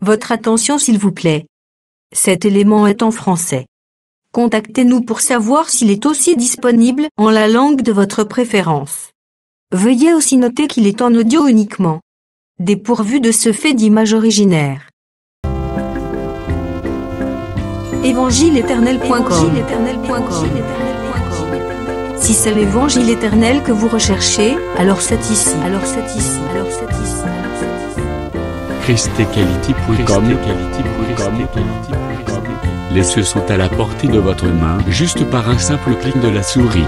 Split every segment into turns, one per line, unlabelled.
Votre attention s'il vous plaît. Cet élément est en français. Contactez-nous pour savoir s'il est aussi disponible en la langue de votre préférence. Veuillez aussi noter qu'il est en audio uniquement. Dépourvu de ce fait d'image originaire. Évangile-éternel.com. Si c'est l'évangile éternel que vous recherchez, alors c'est ici.
ChristEquality.com. Les cieux sont à la portée de votre main, juste par un simple clic de la souris.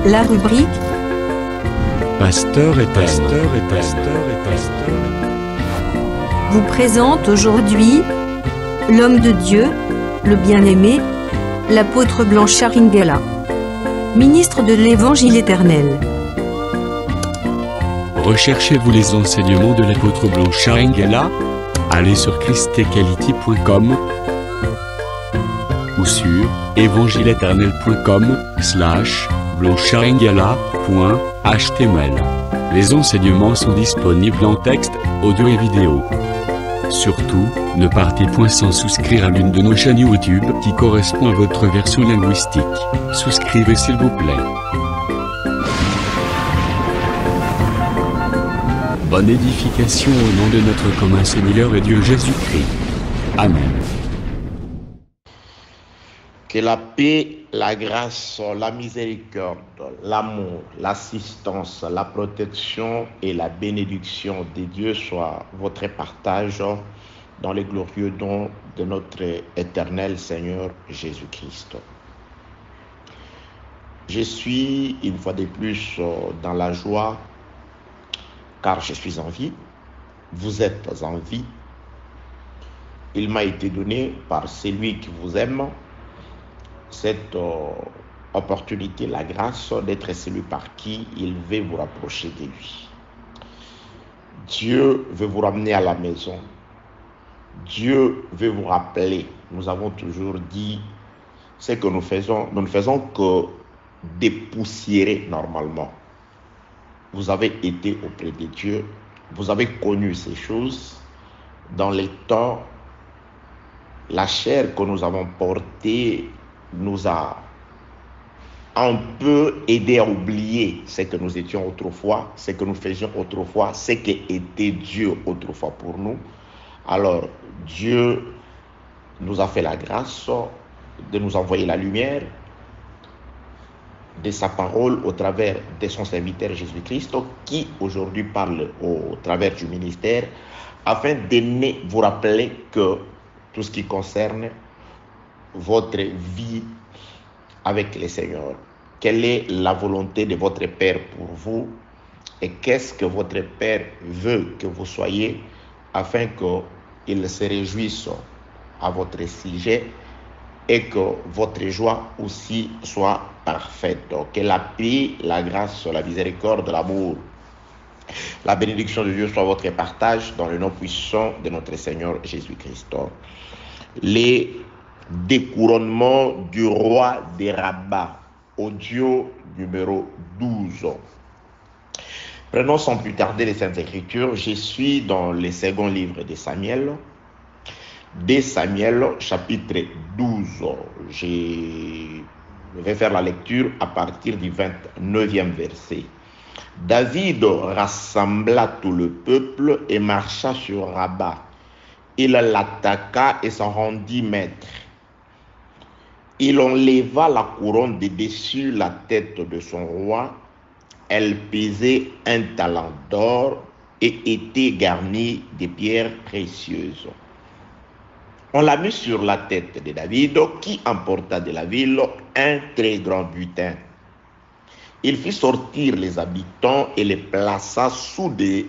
La rubrique
Pasteur éternel.
vous présente aujourd'hui l'homme de Dieu, le bien-aimé, l'apôtre Blanchard Ingela, ministre de l'Évangile éternel.
Recherchez-vous les enseignements de l'apôtre Blanchard Ingela? Allez sur ChristEquality.com ou sur evangileeternel.com/blancharengala.html. Les enseignements sont disponibles en texte, audio et vidéo. Surtout, ne partez point sans souscrire à l'une de nos chaînes YouTube qui correspond à votre version linguistique. Souscrivez s'il vous plaît. Bonne édification au nom de notre commun Seigneur et Dieu Jésus-Christ. Amen.
Que la paix, la grâce, la miséricorde, l'amour, l'assistance, la protection et la bénédiction de Dieu soient votre partage dans les glorieux dons de notre éternel Seigneur Jésus-Christ. Je suis une fois de plus dans la joie car je suis en vie, vous êtes en vie. Il m'a été donné par celui qui vous aime cette opportunité, la grâce d'être celui par qui il veut vous rapprocher de lui. Dieu veut vous ramener à la maison. Dieu veut vous rappeler. Nous avons toujours dit ce que nous faisons. Nous ne faisons que dépoussiérer normalement. Vous avez été auprès de Dieu. Vous avez connu ces choses. Dans les temps, la chair que nous avons portée nous a un peu aidé à oublier ce que nous étions autrefois, ce que nous faisions autrefois, ce qu'était Dieu autrefois pour nous. Alors, Dieu nous a fait la grâce de nous envoyer la lumière de sa parole au travers de son serviteur Jésus-Christ qui aujourd'hui parle au travers du ministère afin de vous rappeler que tout ce qui concerne votre vie avec le Seigneur, quelle est la volonté de votre Père pour vous et qu'est-ce que votre Père veut que vous soyez afin qu'il se réjouisse à votre sujet et que votre joie aussi soit parfaite. Donc, que la paix, la grâce, la miséricorde, l'amour, la bénédiction de Dieu soit votre partage dans le nom puissant de notre Seigneur Jésus-Christ. Les découronnements du roi des Rabbats, audio numéro 12. Prenons sans plus tarder les Saintes Écritures. Je suis dans le second livre de Samuel. De Samuel, chapitre 12. Je vais faire la lecture à partir du 29e verset. David rassembla tout le peuple et marcha sur Rabat. Il l'attaqua et s'en rendit maître. Il enleva la couronne de dessus la tête de son roi. Elle pesait 1 talent d'or et était garnie de pierres précieuses. On l'a mis sur la tête de David, qui emporta de la ville un très grand butin. Il fit sortir les habitants et les plaça sous des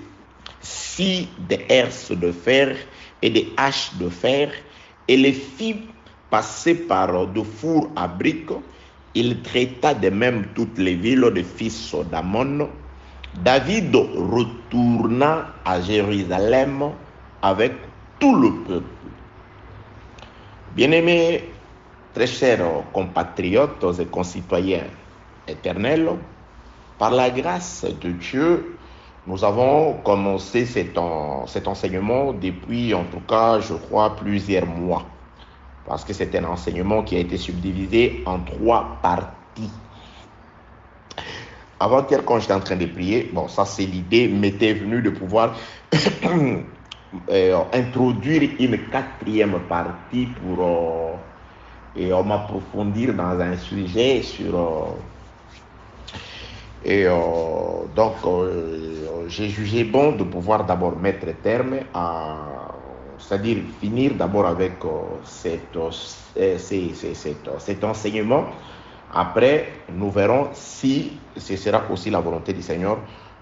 scies de herses de fer et des haches de fer, et les fit passer par de fours à briques. Il traita de même toutes les villes des fils d'Ammon. David retourna à Jérusalem avec tout le peuple. Bien-aimés, très chers compatriotes et concitoyens éternels, par la grâce de Dieu, Nous avons commencé cet enseignement depuis, en tout cas, je crois, plusieurs mois. Parce que c'est un enseignement qui a été subdivisé en 3 parties. Avant-hier, quand j'étais en train de prier, bon, ça c'est l'idée, m'était venue de pouvoir introduire une 4e partie pour m'approfondir dans un sujet sur... donc, j'ai jugé bon de pouvoir d'abord mettre terme à... C'est-à-dire finir d'abord avec cet enseignement. Après, nous verrons si ce sera aussi la volonté du Seigneur.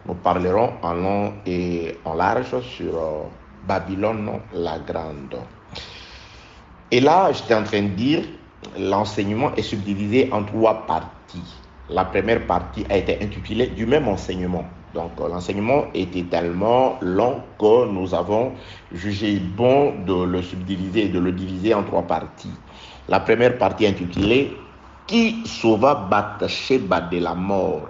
Nous parlerons en long et en large sur Babylone la Grande. Et là, j'étais en train de dire, l'enseignement est subdivisé en 3 parties. La première partie a été intitulée du même enseignement. Donc, l'enseignement était tellement long que nous avons jugé bon de le subdiviser et de le diviser en 3 parties. La première partie intitulée « Qui sauva Bathsheba de la mort ?»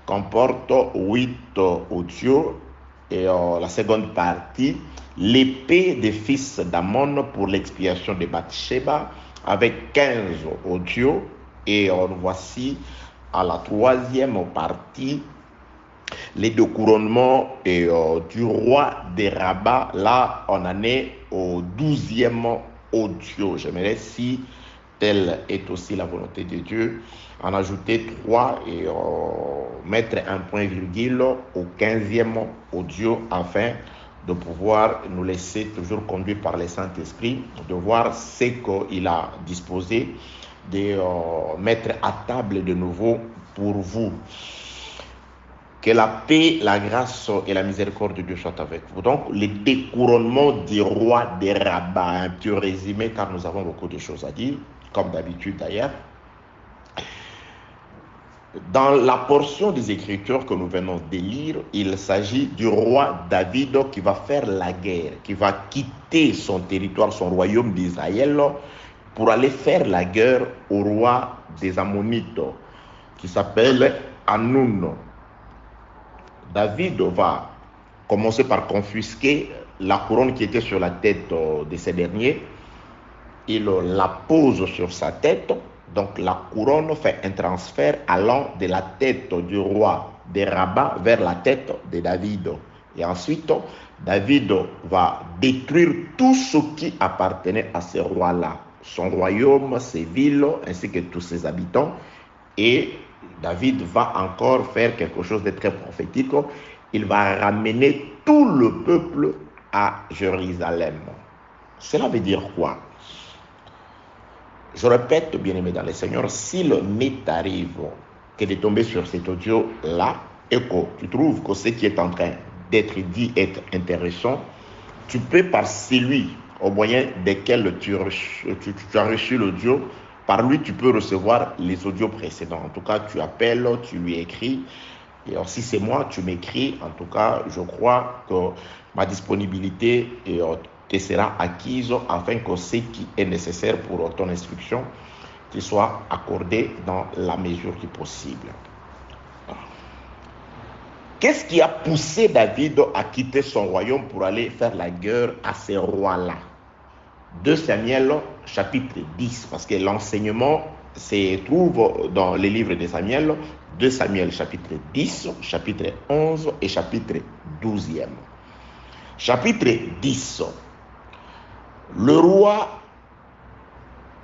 comporte 8 audios. Et la seconde partie, l'épée des fils d'Ammon pour l'expiation de Bathsheba, avec 15 audios. Et voici à la 3e partie, les 2 couronnements du roi des Rabbats. Là, on en est au 12e audio. J'aimerais, si telle est aussi la volonté de Dieu, en ajouter 3 et mettre un point virgule au 15e audio afin de pouvoir nous laisser toujours conduire par le Saint-Esprit, de voir ce qu'il a disposé, de mettre à table de nouveau pour vous. Que la paix, la grâce et la miséricorde de Dieu soient avec vous. Donc, le découronnement du roi des Rabbats, un petit résumé car nous avons beaucoup de choses à dire, comme d'habitude d'ailleurs. Dans la portion des Écritures que nous venons de lire, il s'agit du roi David qui va faire la guerre, qui va quitter son territoire, son royaume d'Israël, pour aller faire la guerre au roi des Ammonites, qui s'appelle Hanoun. David va commencer par confisquer la couronne qui était sur la tête de ces derniers. Il la pose sur sa tête. Donc la couronne fait un transfert allant de la tête du roi des Rabbats vers la tête de David. Et ensuite, David va détruire tout ce qui appartenait à ce roi-là. Son royaume, ses villes, ainsi que tous ses habitants. Et David va encore faire quelque chose de très prophétique. Il va ramener tout le peuple à Jérusalem. Cela veut dire quoi? Je répète, bien-aimé dans le Seigneur, s'il m'est arrive que de tomber sur cet audio-là et que tu trouves que ce qui est en train d'être dit est intéressant, tu peux par celui au moyen desquels tu as reçu l'audio, par lui tu peux recevoir les audios précédents. En tout cas, tu appelles, tu lui écris. Et alors, si c'est moi, tu m'écris. En tout cas, je crois que ma disponibilité te sera acquise afin que ce qui est nécessaire pour ton instruction te soit accordé dans la mesure du possible. Qu'est-ce qui a poussé David à quitter son royaume pour aller faire la guerre à ces rois-là? 2 Samuel chapitre 10, parce que l'enseignement se trouve dans les livres de Samuel, 2 Samuel chapitre 10, chapitre 11 et chapitre 12e. Chapitre 10. Le roi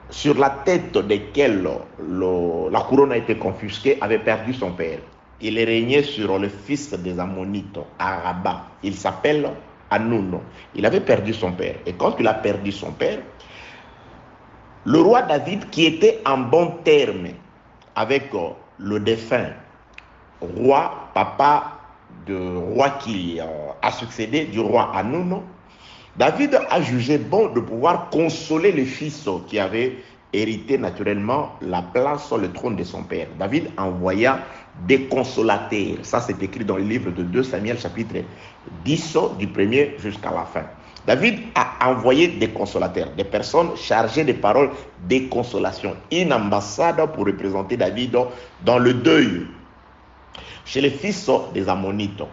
sur la tête desquels la couronne a été confisquée avait perdu son père. Il régnait sur le fils des Ammonites à Rabat. Il s'appelle Hanoun. Il avait perdu son père. Et quand il a perdu son père, le roi David, qui était en bon terme avec le défunt roi, papa du roi qui a succédé du roi Hanoun, David a jugé bon de pouvoir consoler le fils qui avait hérité naturellement la place sur le trône de son père. David envoya des consolateurs. Ça, c'est écrit dans le livre de 2 Samuel, chapitre 10, du premier jusqu'à la fin. David a envoyé des consolateurs, des personnes chargées de paroles de consolation, une ambassade pour représenter David dans le deuil chez les fils des Ammonites.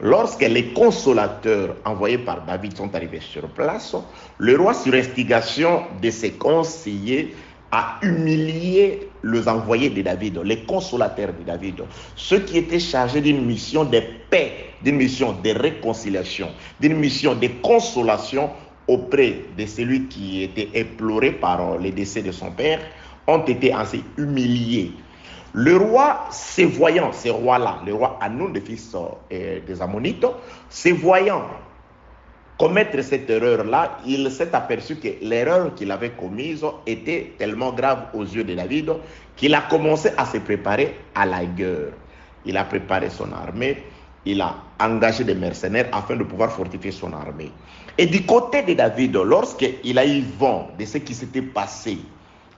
lorsque les consolateurs envoyés par David sont arrivés sur place, le roi, sur instigation de ses conseillers, a humilié les envoyés de David, les consolateurs de David, ceux qui étaient chargés d'une mission de paix, d'une mission de réconciliation, d'une mission de consolation auprès de celui qui était éploré par le décès de son père, ont été ainsi humiliés. Le roi, se voyant, ce roi-là, le roi Hanoun, le fils des Ammonites, se voyant commettre cette erreur-là, il s'est aperçu que l'erreur qu'il avait commise était tellement grave aux yeux de David qu'il a commencé à se préparer à la guerre. Il a préparé son armée, il a engagé des mercenaires afin de pouvoir fortifier son armée. Et du côté de David, lorsqu'il a eu vent de ce qui s'était passé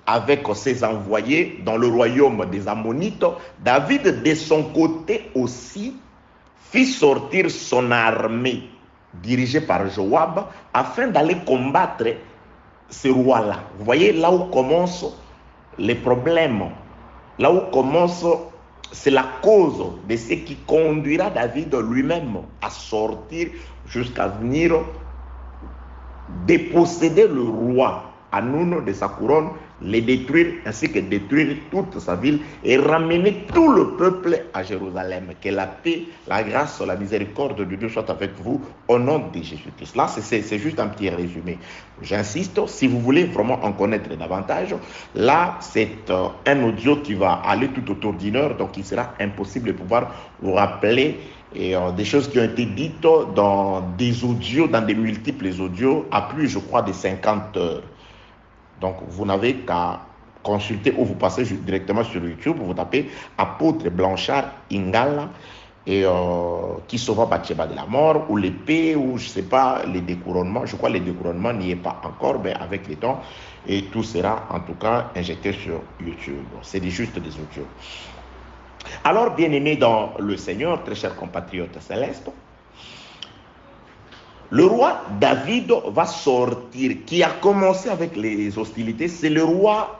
avec ses envoyés dans le royaume des Ammonites, David, de son côté aussi, fit sortir son armée dirigé par Joab, afin d'aller combattre ce roi-là. Vous voyez là où commencent les problèmes, là où commence, c'est la cause de ce qui conduira David lui-même à sortir jusqu'à venir déposséder le roi Hanoun de sa couronne, les détruire ainsi que détruire toute sa ville et ramener tout le peuple à Jérusalem. Que la paix, la grâce, la miséricorde de Dieu soit avec vous au nom de Jésus-Christ. Là, c'est juste un petit résumé. J'insiste, si vous voulez vraiment en connaître davantage, là, c'est un audio qui va aller tout autour d'une heure, donc il sera impossible de pouvoir vous rappeler des choses qui ont été dites dans des audios, dans des multiples audios, à plus, je crois, de 50 heures. Donc, vous n'avez qu'à consulter ou vous passez directement sur YouTube, vous tapez Apôtre Blanchard Ingala et qui sauva Bathsheba de la mort, ou l'épée, ou je ne sais pas, les découronnements. Je crois que les découronnements n'y est pas encore, mais avec le temps, et tout sera en tout cas injecté sur YouTube. C'est juste des audios. Alors, bien-aimés dans le Seigneur, très chers compatriotes célestes, le roi David va sortir, qui a commencé avec les hostilités, c'est le roi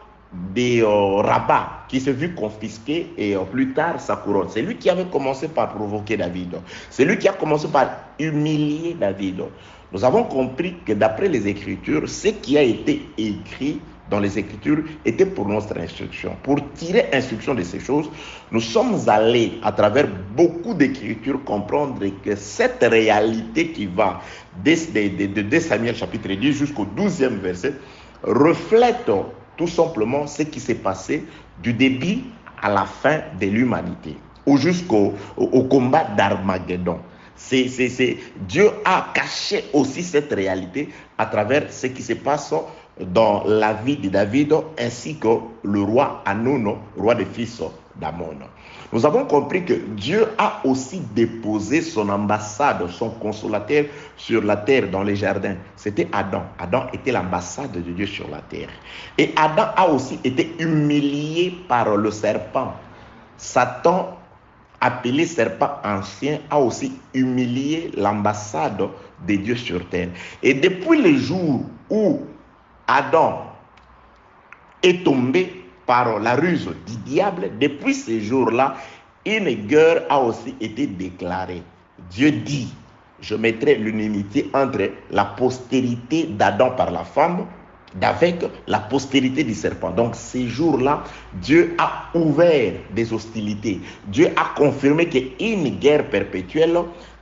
de Rabat qui s'est vu confisquer et plus tard sa couronne. C'est lui qui avait commencé par provoquer David. C'est lui qui a commencé par humilier David. Nous avons compris que d'après les Écritures, ce qui a été écrit dans les Écritures était pour notre instruction. Pour tirer instruction de ces choses, nous sommes allés à travers beaucoup d'Écritures comprendre que cette réalité qui va de Samuel chapitre 10 jusqu'au 12e verset reflète tout simplement ce qui s'est passé du début à la fin de l'humanité ou jusqu'au combat d'Armageddon. Dieu a caché aussi cette réalité à travers ce qui se passe dans la vie de David ainsi que le roi Hanoun, roi des fils d'Ammon. Nous avons compris que Dieu a aussi déposé son ambassade, son consolateur sur la terre, dans les jardins. C'était Adam. Adam était l'ambassade de Dieu sur la terre. Et Adam a aussi été humilié par le serpent. Satan, appelé serpent ancien, a aussi humilié l'ambassade de Dieu sur terre. Et depuis le jour où Adam est tombé par la ruse du diable, depuis ce jour-là, une guerre a aussi été déclarée. Dieu dit, je mettrai l'unanimité entre la postérité d'Adam par la femme, avec la postérité du serpent. Donc, ces jours-là, Dieu a ouvert des hostilités. Dieu a confirmé qu'une guerre perpétuelle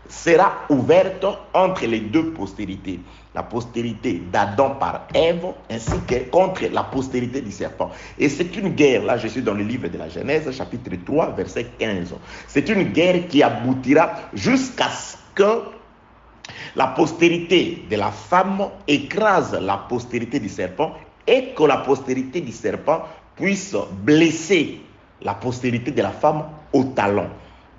sera ouverte entre les deux postérités. La postérité d'Adam par Ève, ainsi que contre la postérité du serpent. Et c'est une guerre, là je suis dans le livre de la Genèse, chapitre 3, verset 15. C'est une guerre qui aboutira jusqu'à ce que la postérité de la femme écrase la postérité du serpent et que la postérité du serpent puisse blesser la postérité de la femme au talon.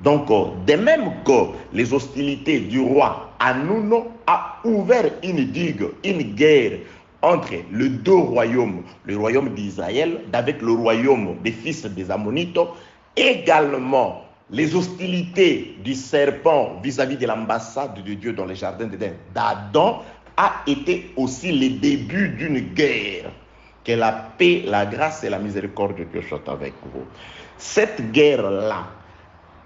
Donc, de même que les hostilités du roi Hanoun a ouvert une digue, une guerre entre les deux royaumes, le royaume d'Israël avec le royaume des fils des Ammonites, également les hostilités du serpent vis-à-vis de l'ambassade de Dieu dans les jardins d'Adam a été aussi le début d'une guerre. Que la paix, la grâce et la miséricorde de Dieu soient avec vous. Cette guerre-là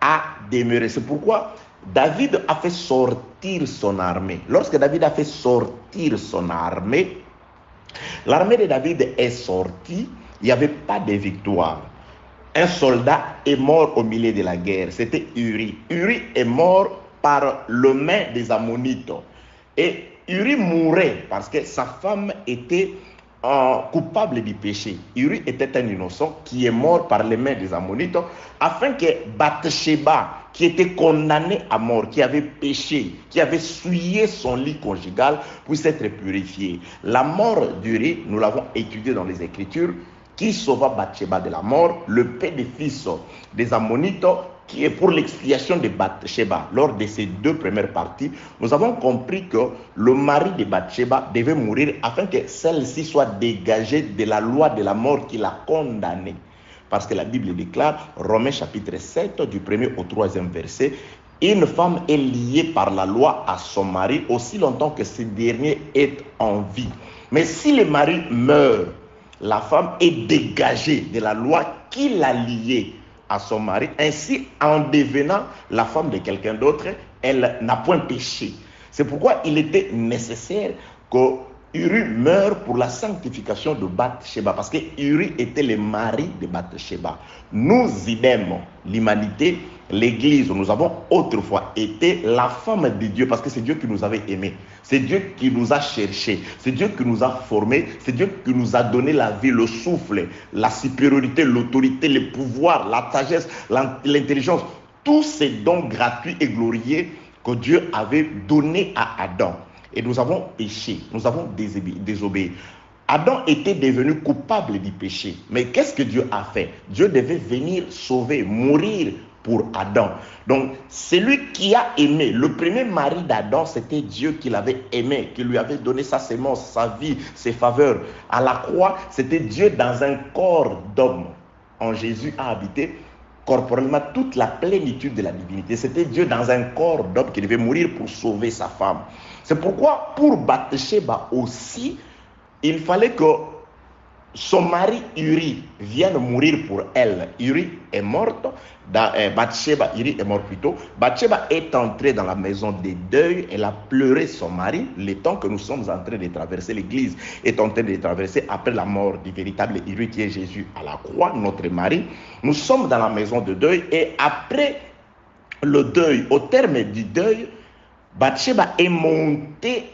a demeuré. C'est pourquoi David a fait sortir son armée. Lorsque David a fait sortir son armée, l'armée de David est sortie, il n'y avait pas de victoire. Un soldat est mort au milieu de la guerre, c'était Uri. Uri est mort par le main des Ammonites. Et Uri mourait parce que sa femme était coupable du péché. Uri était un innocent qui est mort par les mains des Ammonites, afin que Bathsheba, qui était condamnée à mort, qui avait péché, qui avait souillé son lit conjugal, puisse être purifiée. La mort d'Uri, nous l'avons étudié dans les Écritures, qui sauva Bathsheba de la mort, le père des fils des Ammonites, qui est pour l'expiation de Bathsheba. Lors de ces deux premières parties, nous avons compris que le mari de Bathsheba devait mourir afin que celle-ci soit dégagée de la loi de la mort qui l'a condamnée. Parce que la Bible déclare, Romains chapitre 7, du 1er au 3e verset, une femme est liée par la loi à son mari aussi longtemps que ce dernier est en vie. Mais si le mari meurt, la femme est dégagée de la loi qui l'a liée à son mari. Ainsi, en devenant la femme de quelqu'un d'autre, elle n'a point péché. C'est pourquoi il était nécessaire que Uri meure pour la sanctification de Bathsheba, parce que Uri était le mari de Bathsheba. Nous, idem, l'humanité, l'Église, nous avons autrefois été la femme de Dieu, parce que c'est Dieu qui nous avait aimés. C'est Dieu qui nous a cherchés. C'est Dieu qui nous a formés. C'est Dieu qui nous a donné la vie, le souffle, la supériorité, l'autorité, le pouvoir, la sagesse, l'intelligence. Tous ces dons gratuits et glorieux que Dieu avait donnés à Adam. Et nous avons péché, nous avons désobéi. Adam était devenu coupable du péché. Mais qu'est-ce que Dieu a fait? Dieu devait venir sauver, mourir pour Adam. Donc, celui qui a aimé, le premier mari d'Adam, c'était Dieu qui l'avait aimé, qui lui avait donné sa sémence, sa vie, ses faveurs. À la croix, c'était Dieu dans un corps d'homme. En Jésus a habité corporellement toute la plénitude de la divinité. C'était Dieu dans un corps d'homme qui devait mourir pour sauver sa femme. C'est pourquoi pour Bathsheba aussi, il fallait que son mari Uri vienne mourir pour elle. Uri est morte, Bathsheba, Uri est mort plutôt. Bathsheba est entrée dans la maison des deuils, elle a pleuré son mari. Le temps que nous sommes en train de traverser, l'Église est en train de traverser après la mort du véritable Uri qui est Jésus à la croix, notre mari. Nous sommes dans la maison de deuil et après le deuil, au terme du deuil, Bathsheba est montée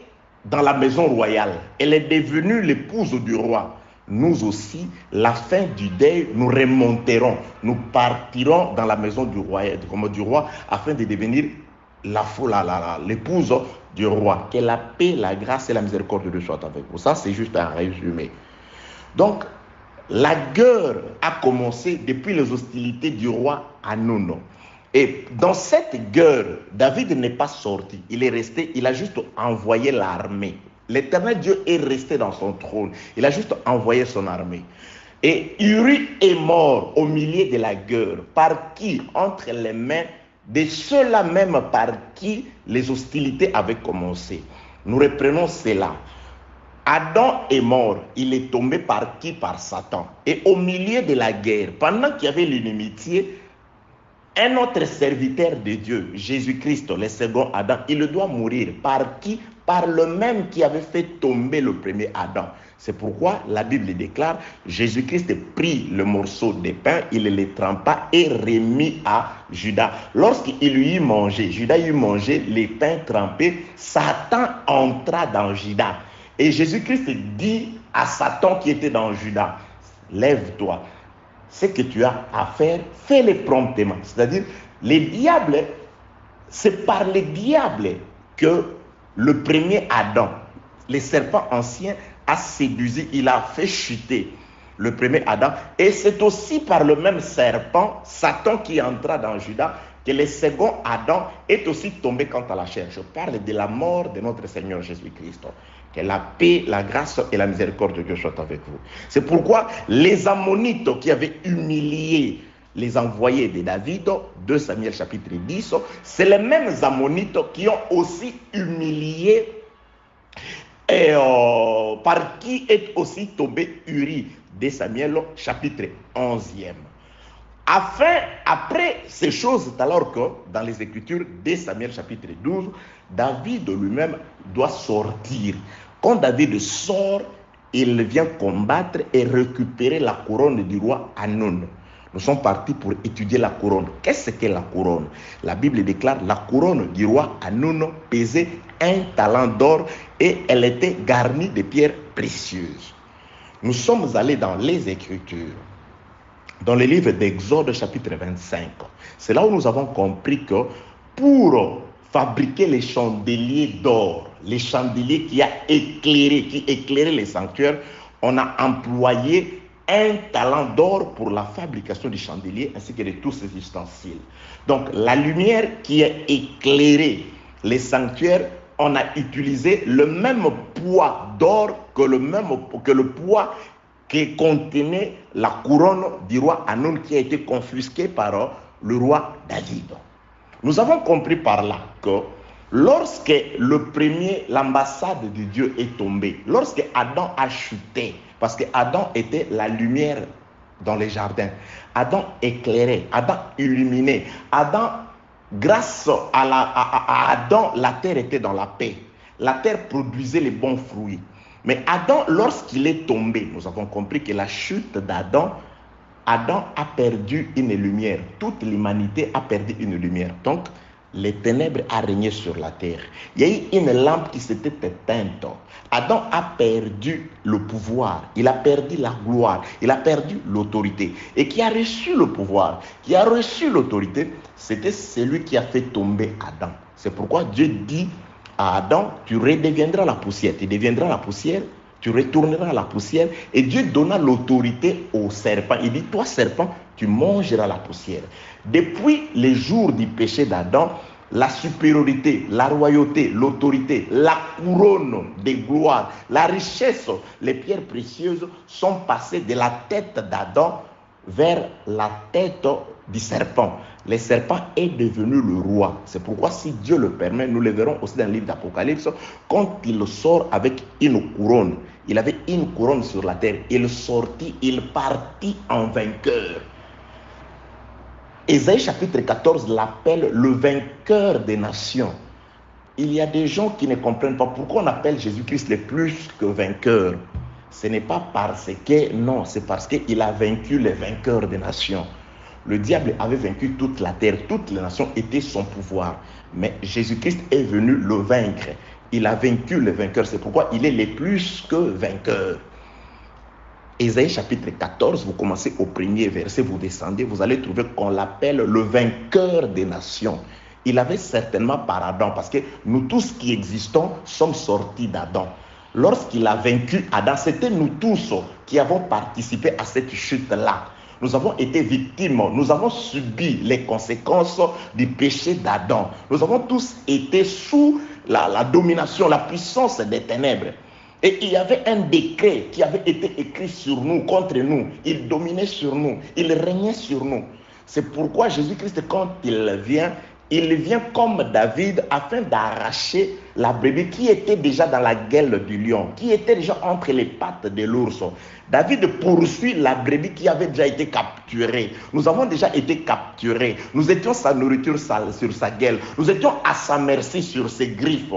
dans la maison royale. Elle est devenue l'épouse du roi. Nous aussi, la fin du deuil, nous remonterons. Nous partirons dans la maison du roi afin de devenir l'épouse du roi. Que la paix, la grâce et la miséricorde de Dieu soient avec vous. Ça, c'est juste un résumé. Donc, la guerre a commencé depuis les hostilités du roi Hanun. Et dans cette guerre, David n'est pas sorti. Il est resté, il a juste envoyé l'armée. L'Éternel Dieu est resté dans son trône. Il a juste envoyé son armée. Et Uri est mort au milieu de la guerre. Par qui? Entre les mains de ceux-là même par qui les hostilités avaient commencé. Nous reprenons cela. Adam est mort. Il est tombé par qui? Par Satan. Et au milieu de la guerre, pendant qu'il y avait l'inimitié, un autre serviteur de Dieu, Jésus-Christ, le second Adam, il doit mourir. Par qui? Par le même qui avait fait tomber le premier Adam. C'est pourquoi la Bible déclare, Jésus-Christ prit le morceau de pain, il le trempa et remit à Judas. Lorsqu'il eut mangé, Judas eut mangé les pains trempés, Satan entra dans Judas. Et Jésus-Christ dit à Satan qui était dans Judas, lève-toi. Ce que tu as à faire, fais-le promptement. C'est-à-dire, les diables, c'est par les diables que le premier Adam, le serpent ancien, a séduit, il a fait chuter le premier Adam. Et c'est aussi par le même serpent, Satan qui entra dans Judas, que le second Adam est aussi tombé quant à la chair. Je parle de la mort de notre Seigneur Jésus-Christ. Que la paix, la grâce et la miséricorde de Dieu soient avec vous. C'est pourquoi les Ammonites qui avaient humilié les envoyés de David, 2 Samuel chapitre 10, c'est les mêmes Ammonites qui ont aussi humilié et par qui est aussi tombé Uri, 2 Samuel chapitre 11e. Afin, après ces choses, alors que dans les Écritures, dès Samuel chapitre 12, David lui-même doit sortir. Quand David sort, il vient combattre et récupérer la couronne du roi Hanun. Nous sommes partis pour étudier la couronne. Qu'est-ce qu'est la couronne? La Bible déclare la couronne du roi Hanun pesait 1 talent d'or et elle était garnie de pierres précieuses. Nous sommes allés dans les Écritures, dans le livre d'Exode chapitre 25. C'est là où nous avons compris que pour fabriquer les chandeliers d'or, les chandeliers qui éclairaient les sanctuaires, on a employé 1 talent d'or pour la fabrication du chandelier ainsi que de tous ces ustensiles. Donc la lumière qui a éclairé les sanctuaires, on a utilisé le même poids d'or que le poids qui contenait la couronne du roi Hanun qui a été confisquée par le roi David. Nous avons compris par là que lorsque l'ambassade de Dieu est tombée, lorsque Adam a chuté, parce que Adam était la lumière dans les jardins, Adam éclairait, Adam illuminait, Adam, grâce à Adam, la terre était dans la paix, la terre produisait les bons fruits. Mais Adam, lorsqu'il est tombé, nous avons compris que la chute d'Adam, Adam a perdu une lumière. Toute l'humanité a perdu une lumière. Donc, les ténèbres a régné sur la terre. Il y a eu une lampe qui s'était éteinte. Adam a perdu le pouvoir, il a perdu la gloire, il a perdu l'autorité. Et qui a reçu le pouvoir, qui a reçu l'autorité, c'était celui qui a fait tomber Adam. C'est pourquoi Dieu dit à Adam, tu redeviendras la poussière, tu deviendras la poussière, tu retourneras à la poussière. Et Dieu donna l'autorité au serpent. Il dit, toi serpent, tu mangeras la poussière. Depuis les jours du péché d'Adam, la supériorité, la royauté, l'autorité, la couronne de gloire, la richesse, les pierres précieuses sont passées de la tête d'Adam vers la tête du serpent. Le serpent est devenu le roi. C'est pourquoi, si Dieu le permet, nous le verrons aussi dans le livre d'Apocalypse, quand il sort avec une couronne, il avait une couronne sur la terre, il sortit, il partit en vainqueur. Ésaïe chapitre 14 l'appelle le vainqueur des nations. Il y a des gens qui ne comprennent pas pourquoi on appelle Jésus-Christ le plus que vainqueur. Ce n'est pas parce que, non, c'est parce qu'il a vaincu les vainqueurs des nations. Le diable avait vaincu toute la terre, toutes les nations étaient son pouvoir. Mais Jésus-Christ est venu le vaincre. Il a vaincu les vainqueurs, c'est pourquoi il est le plus que vainqueur. Ésaïe chapitre 14, vous commencez au premier verset, vous descendez, vous allez trouver qu'on l'appelle le vainqueur des nations. Il avait certainement par Adam, parce que nous tous qui existons sommes sortis d'Adam. Lorsqu'il a vaincu Adam, c'était nous tous qui avons participé à cette chute-là. Nous avons été victimes, nous avons subi les conséquences du péché d'Adam. Nous avons tous été sous la domination, la puissance des ténèbres. Et il y avait un décret qui avait été écrit sur nous, contre nous. Il dominait sur nous, il régnait sur nous. C'est pourquoi Jésus-Christ, quand il vient comme David afin d'arracher la brebis qui était déjà dans la gueule du lion, qui était déjà entre les pattes de l'ours. David poursuit la brebis qui avait déjà été capturée. Nous avons déjà été capturés. Nous étions sa nourriture sur sa gueule. Nous étions à sa merci sur ses griffes.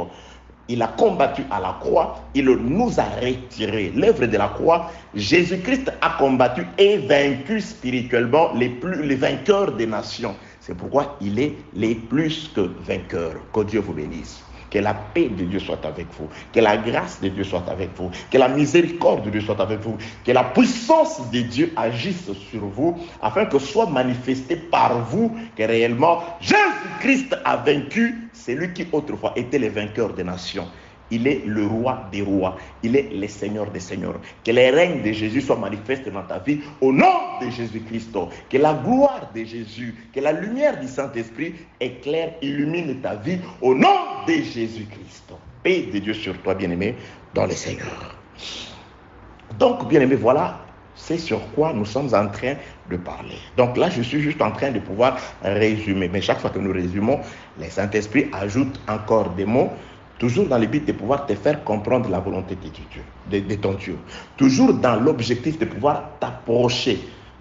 Il a combattu à la croix, il nous a retirés. L'œuvre de la croix, Jésus-Christ a combattu et vaincu spirituellement les vainqueurs des nations. C'est pourquoi il est les plus que vainqueur. Que Dieu vous bénisse. Que la paix de Dieu soit avec vous. Que la grâce de Dieu soit avec vous. Que la miséricorde de Dieu soit avec vous. Que la puissance de Dieu agisse sur vous afin que soit manifesté par vous que réellement Jésus-Christ a vaincu celui qui autrefois était le vainqueur des nations. Il est le roi des rois. Il est le Seigneur des seigneurs. Que les règnes de Jésus soient manifestés dans ta vie au nom de Jésus-Christ. Que la gloire de Jésus, que la lumière du Saint-Esprit éclaire, illumine ta vie au nom de Jésus-Christ. Paix de Dieu sur toi, bien-aimé, dans le Seigneur. Donc, bien-aimé, voilà, c'est sur quoi nous sommes en train de parler. Donc là, je suis juste en train de pouvoir résumer. Mais chaque fois que nous résumons, le Saint-Esprit ajoute encore des mots, toujours dans le but de pouvoir te faire comprendre la volonté de ton Dieu. Toujours dans l'objectif de pouvoir t'approcher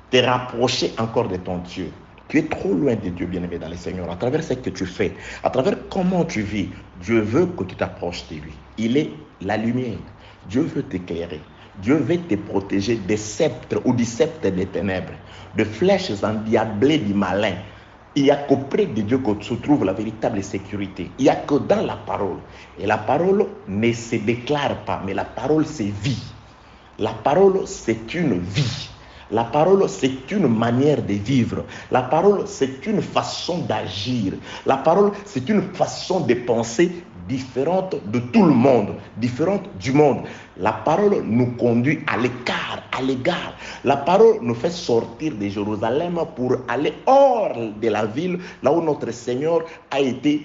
te rapprocher encore de ton Dieu. Tu es trop loin de Dieu, bien-aimé dans le Seigneur. À travers ce que tu fais, à travers comment tu vis, Dieu veut que tu t'approches de lui. Il est la lumière. Dieu veut t'éclairer. Dieu veut te protéger des sceptres ou du sceptre des ténèbres, de flèches endiablées du malin. Il n'y a qu'auprès de Dieu que se trouve la véritable sécurité. Il n'y a que dans la parole. Et la parole ne se déclare pas, mais la parole c'est vie. La parole c'est une vie. La parole, c'est une manière de vivre. La parole, c'est une façon d'agir. La parole, c'est une façon de penser différente de tout le monde, différente du monde. La parole nous conduit à l'écart, à l'égard. La parole nous fait sortir de Jérusalem pour aller hors de la ville, là où notre Seigneur a été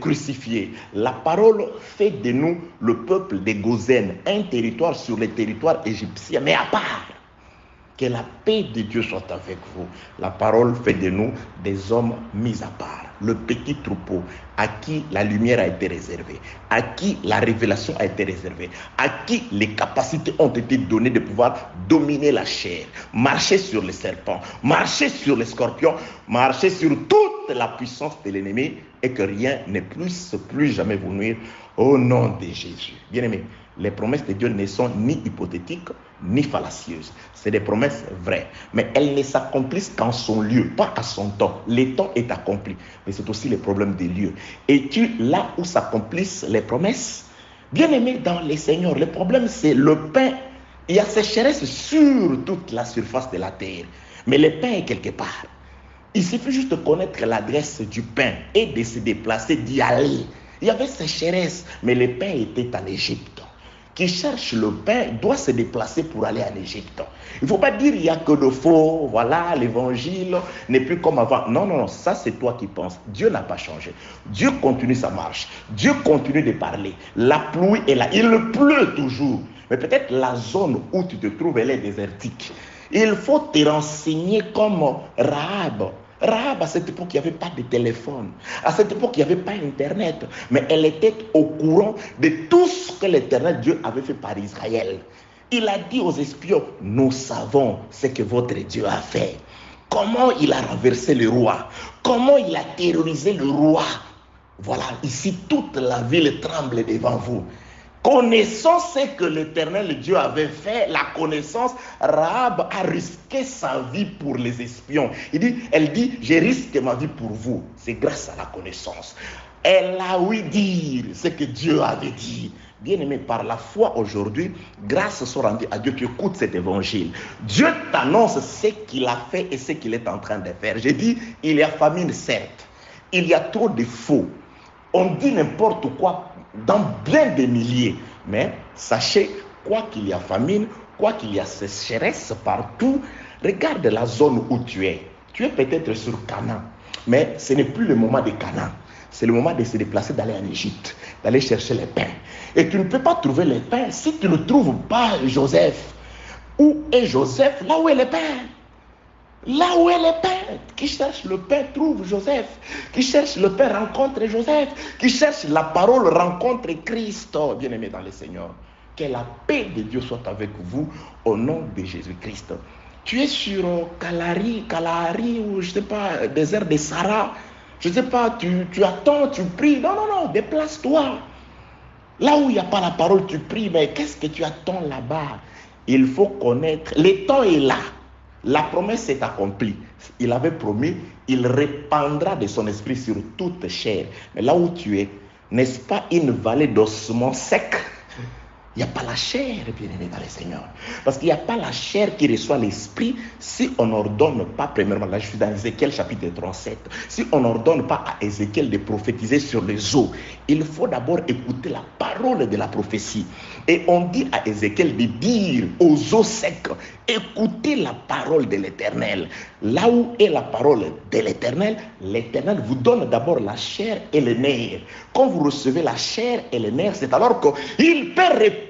crucifié. La parole fait de nous le peuple de Gozen, un territoire sur les territoires égyptiens, mais à part. Que la paix de Dieu soit avec vous. La parole fait de nous des hommes mis à part. Le petit troupeau à qui la lumière a été réservée, à qui la révélation a été réservée, à qui les capacités ont été données de pouvoir dominer la chair, marcher sur les serpents, marcher sur les scorpions, marcher sur toute la puissance de l'ennemi et que rien ne puisse plus jamais vous nuire au nom de Jésus. Bien-aimés, les promesses de Dieu ne sont ni hypothétiques, ni fallacieuses. C'est des promesses vraies. Mais elles ne s'accomplissent qu'en son lieu, pas à son temps. Le temps est accompli. Mais c'est aussi le problème des lieux. Es-tu là où s'accomplissent les promesses? Bien-aimé dans les seigneurs, le problème c'est le pain. Il y a sécheresse sur toute la surface de la terre. Mais le pain est quelque part. Il suffit juste de connaître l'adresse du pain et de se déplacer, d'y aller. Il y avait sécheresse, mais le pain était en Égypte. Qui cherche le pain doit se déplacer pour aller en Égypte. Il ne faut pas dire il n'y a que de faux, voilà, l'évangile n'est plus comme avant. Non, non, non, ça c'est toi qui penses. Dieu n'a pas changé. Dieu continue sa marche. Dieu continue de parler. La pluie est là. Il pleut toujours. Mais peut-être la zone où tu te trouves, elle est désertique. Il faut te renseigner comme Rahab. Rahab, à cette époque, il n'y avait pas de téléphone. À cette époque, il n'y avait pas Internet. Mais elle était au courant de tout ce que l'Éternel Dieu avait fait par Israël. Il a dit aux espions, nous savons ce que votre Dieu a fait. Comment il a renversé le roi. Comment il a terrorisé le roi. Voilà, ici, toute la ville tremble devant vous. Connaissant ce que l'Éternel Dieu avait fait, la connaissance, Rahab a risqué sa vie pour les espions. Elle dit, je risque ma vie pour vous. C'est grâce à la connaissance. Elle a ouï dire ce que Dieu avait dit. Bien-aimé, par la foi aujourd'hui, grâce soit rendue à Dieu, tu écoutes cet évangile. Dieu t'annonce ce qu'il a fait et ce qu'il est en train de faire. J'ai dit, il y a famine, certes. Il y a trop de faux. On dit n'importe quoi dans bien des milliers. Mais sachez, quoi qu'il y a famine, quoi qu'il y a sécheresse partout, regarde la zone où tu es. Tu es peut-être sur Canaan, mais ce n'est plus le moment de Canaan. C'est le moment de se déplacer, d'aller en Égypte, d'aller chercher les pains. Et tu ne peux pas trouver les pains si tu ne trouves pas Joseph. Où est Joseph? Là où est le pain. Là où est le pain. Qui cherche le pain trouve Joseph. Qui cherche le pain rencontre Joseph. Qui cherche la parole rencontre Christ. Oh, bien-aimé dans le Seigneur, que la paix de Dieu soit avec vous au nom de Jésus-Christ. Tu es sur Kalahari ou je ne sais pas, désert de Sarah. Je ne sais pas, tu attends, tu pries. Non, non, non, déplace-toi. Là où il n'y a pas la parole, tu pries. Mais qu'est-ce que tu attends là-bas? Il faut connaître. Le temps est là. La promesse est accomplie. Il avait promis, il répandra de son esprit sur toute chair. Mais là où tu es, n'est-ce pas une vallée d'ossements secs? Il n'y a pas la chair, bien-aimé dans le Seigneur. Parce qu'il n'y a pas la chair qui reçoit l'esprit si on n'ordonne pas, premièrement, là je suis dans Ézéchiel chapitre 37, si on n'ordonne pas à Ézéchiel de prophétiser sur les eaux, il faut d'abord écouter la parole de la prophétie. Et on dit à Ézéchiel de dire aux eaux secs, écoutez la parole de l'Éternel. Là où est la parole de l'Éternel, l'Éternel vous donne d'abord la chair et le nerf. Quand vous recevez la chair et le nerf, c'est alors qu'il peut répandre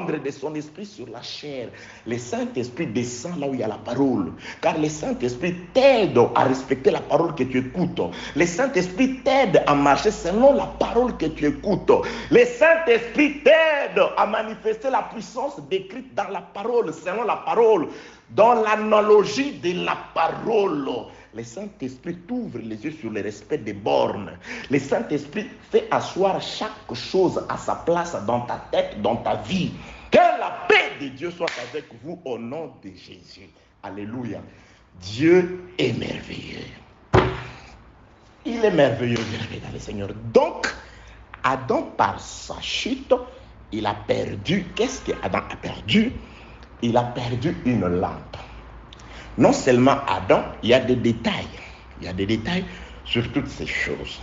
répandre de son esprit sur la chair. Le Saint-Esprit descend là où il y a la parole. Car le Saint-Esprit t'aide à respecter la parole que tu écoutes. Le Saint-Esprit t'aide à marcher selon la parole que tu écoutes. Le Saint-Esprit t'aide à manifester la puissance décrite dans la parole, selon la parole, dans l'analogie de la parole. Le Saint-Esprit t'ouvre les yeux sur le respect des bornes. Le Saint-Esprit fait asseoir chaque chose à sa place dans ta tête, dans ta vie. Que la paix de Dieu soit avec vous au nom de Jésus. Alléluia. Dieu est merveilleux. Il est merveilleux, dans le Seigneur. Donc, Adam, par sa chute, il a perdu. Qu'est-ce qu'Adam a perdu? Il a perdu une lampe. Non seulement Adam, il y a des détails. Il y a des détails sur toutes ces choses.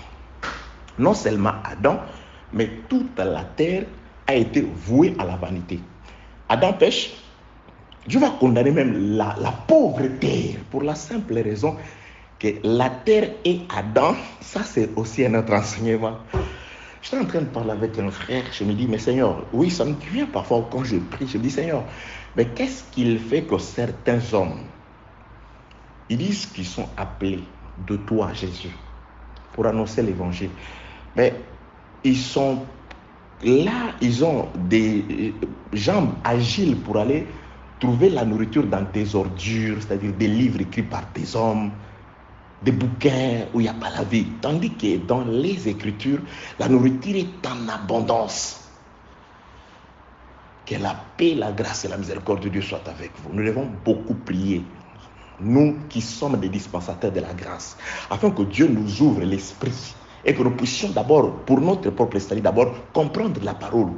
Non seulement Adam, mais toute la terre a été vouée à la vanité. Adam pêche. Dieu va condamner même la pauvre terre pour la simple raison que la terre et Adam, ça c'est aussi un autre enseignement. J'étais en train de parler avec un frère, je me dis, mais Seigneur, oui, ça me vient parfois quand je prie, je me dis, Seigneur, mais qu'est-ce qu'il fait que certains hommes, ils disent qu'ils sont appelés de toi, Jésus, pour annoncer l'évangile. Mais ils sont là, ils ont des jambes agiles pour aller trouver la nourriture dans tes ordures, c'est-à-dire des livres écrits par des hommes, des bouquins où il n'y a pas la vie. Tandis que dans les Écritures, la nourriture est en abondance. Que la paix, la grâce et la miséricorde de Dieu soient avec vous. Nous devons beaucoup prier. Nous qui sommes des dispensateurs de la grâce, afin que Dieu nous ouvre l'esprit et que nous puissions d'abord, pour notre propre salut, d'abord comprendre la parole.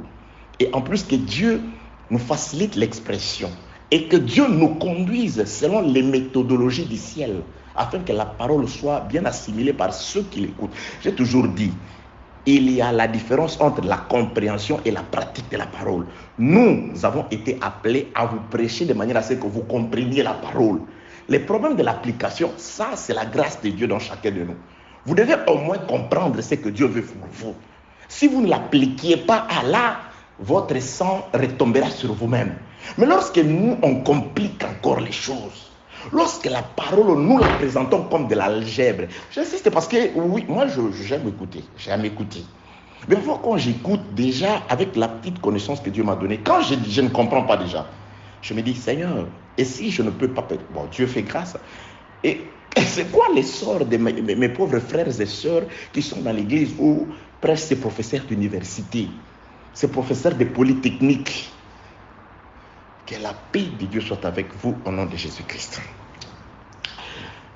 Et en plus que Dieu nous facilite l'expression et que Dieu nous conduise selon les méthodologies du ciel, afin que la parole soit bien assimilée par ceux qui l'écoutent. J'ai toujours dit, il y a la différence entre la compréhension et la pratique de la parole. Nous avons été appelés à vous prêcher de manière à ce que vous compreniez la parole. Les problèmes de l'application, ça c'est la grâce de Dieu dans chacun de nous. Vous devez au moins comprendre ce que Dieu veut pour vous. Si vous ne l'appliquiez pas à là, votre sang retombera sur vous-même. Mais lorsque nous, on complique encore les choses, lorsque la parole, nous la présentons comme de l'algèbre, j'insiste parce que, oui, moi j'aime écouter. Mais parfois quand j'écoute déjà avec la petite connaissance que Dieu m'a donnée, quand je ne comprends pas déjà, je me dis, Seigneur, et si je ne peux pas, bon, Dieu fait grâce. Et c'est quoi l'essor de mes pauvres frères et sœurs qui sont dans l'église ou presque ces professeurs d'université, ces professeurs de polytechnique? Que la paix de Dieu soit avec vous au nom de Jésus-Christ.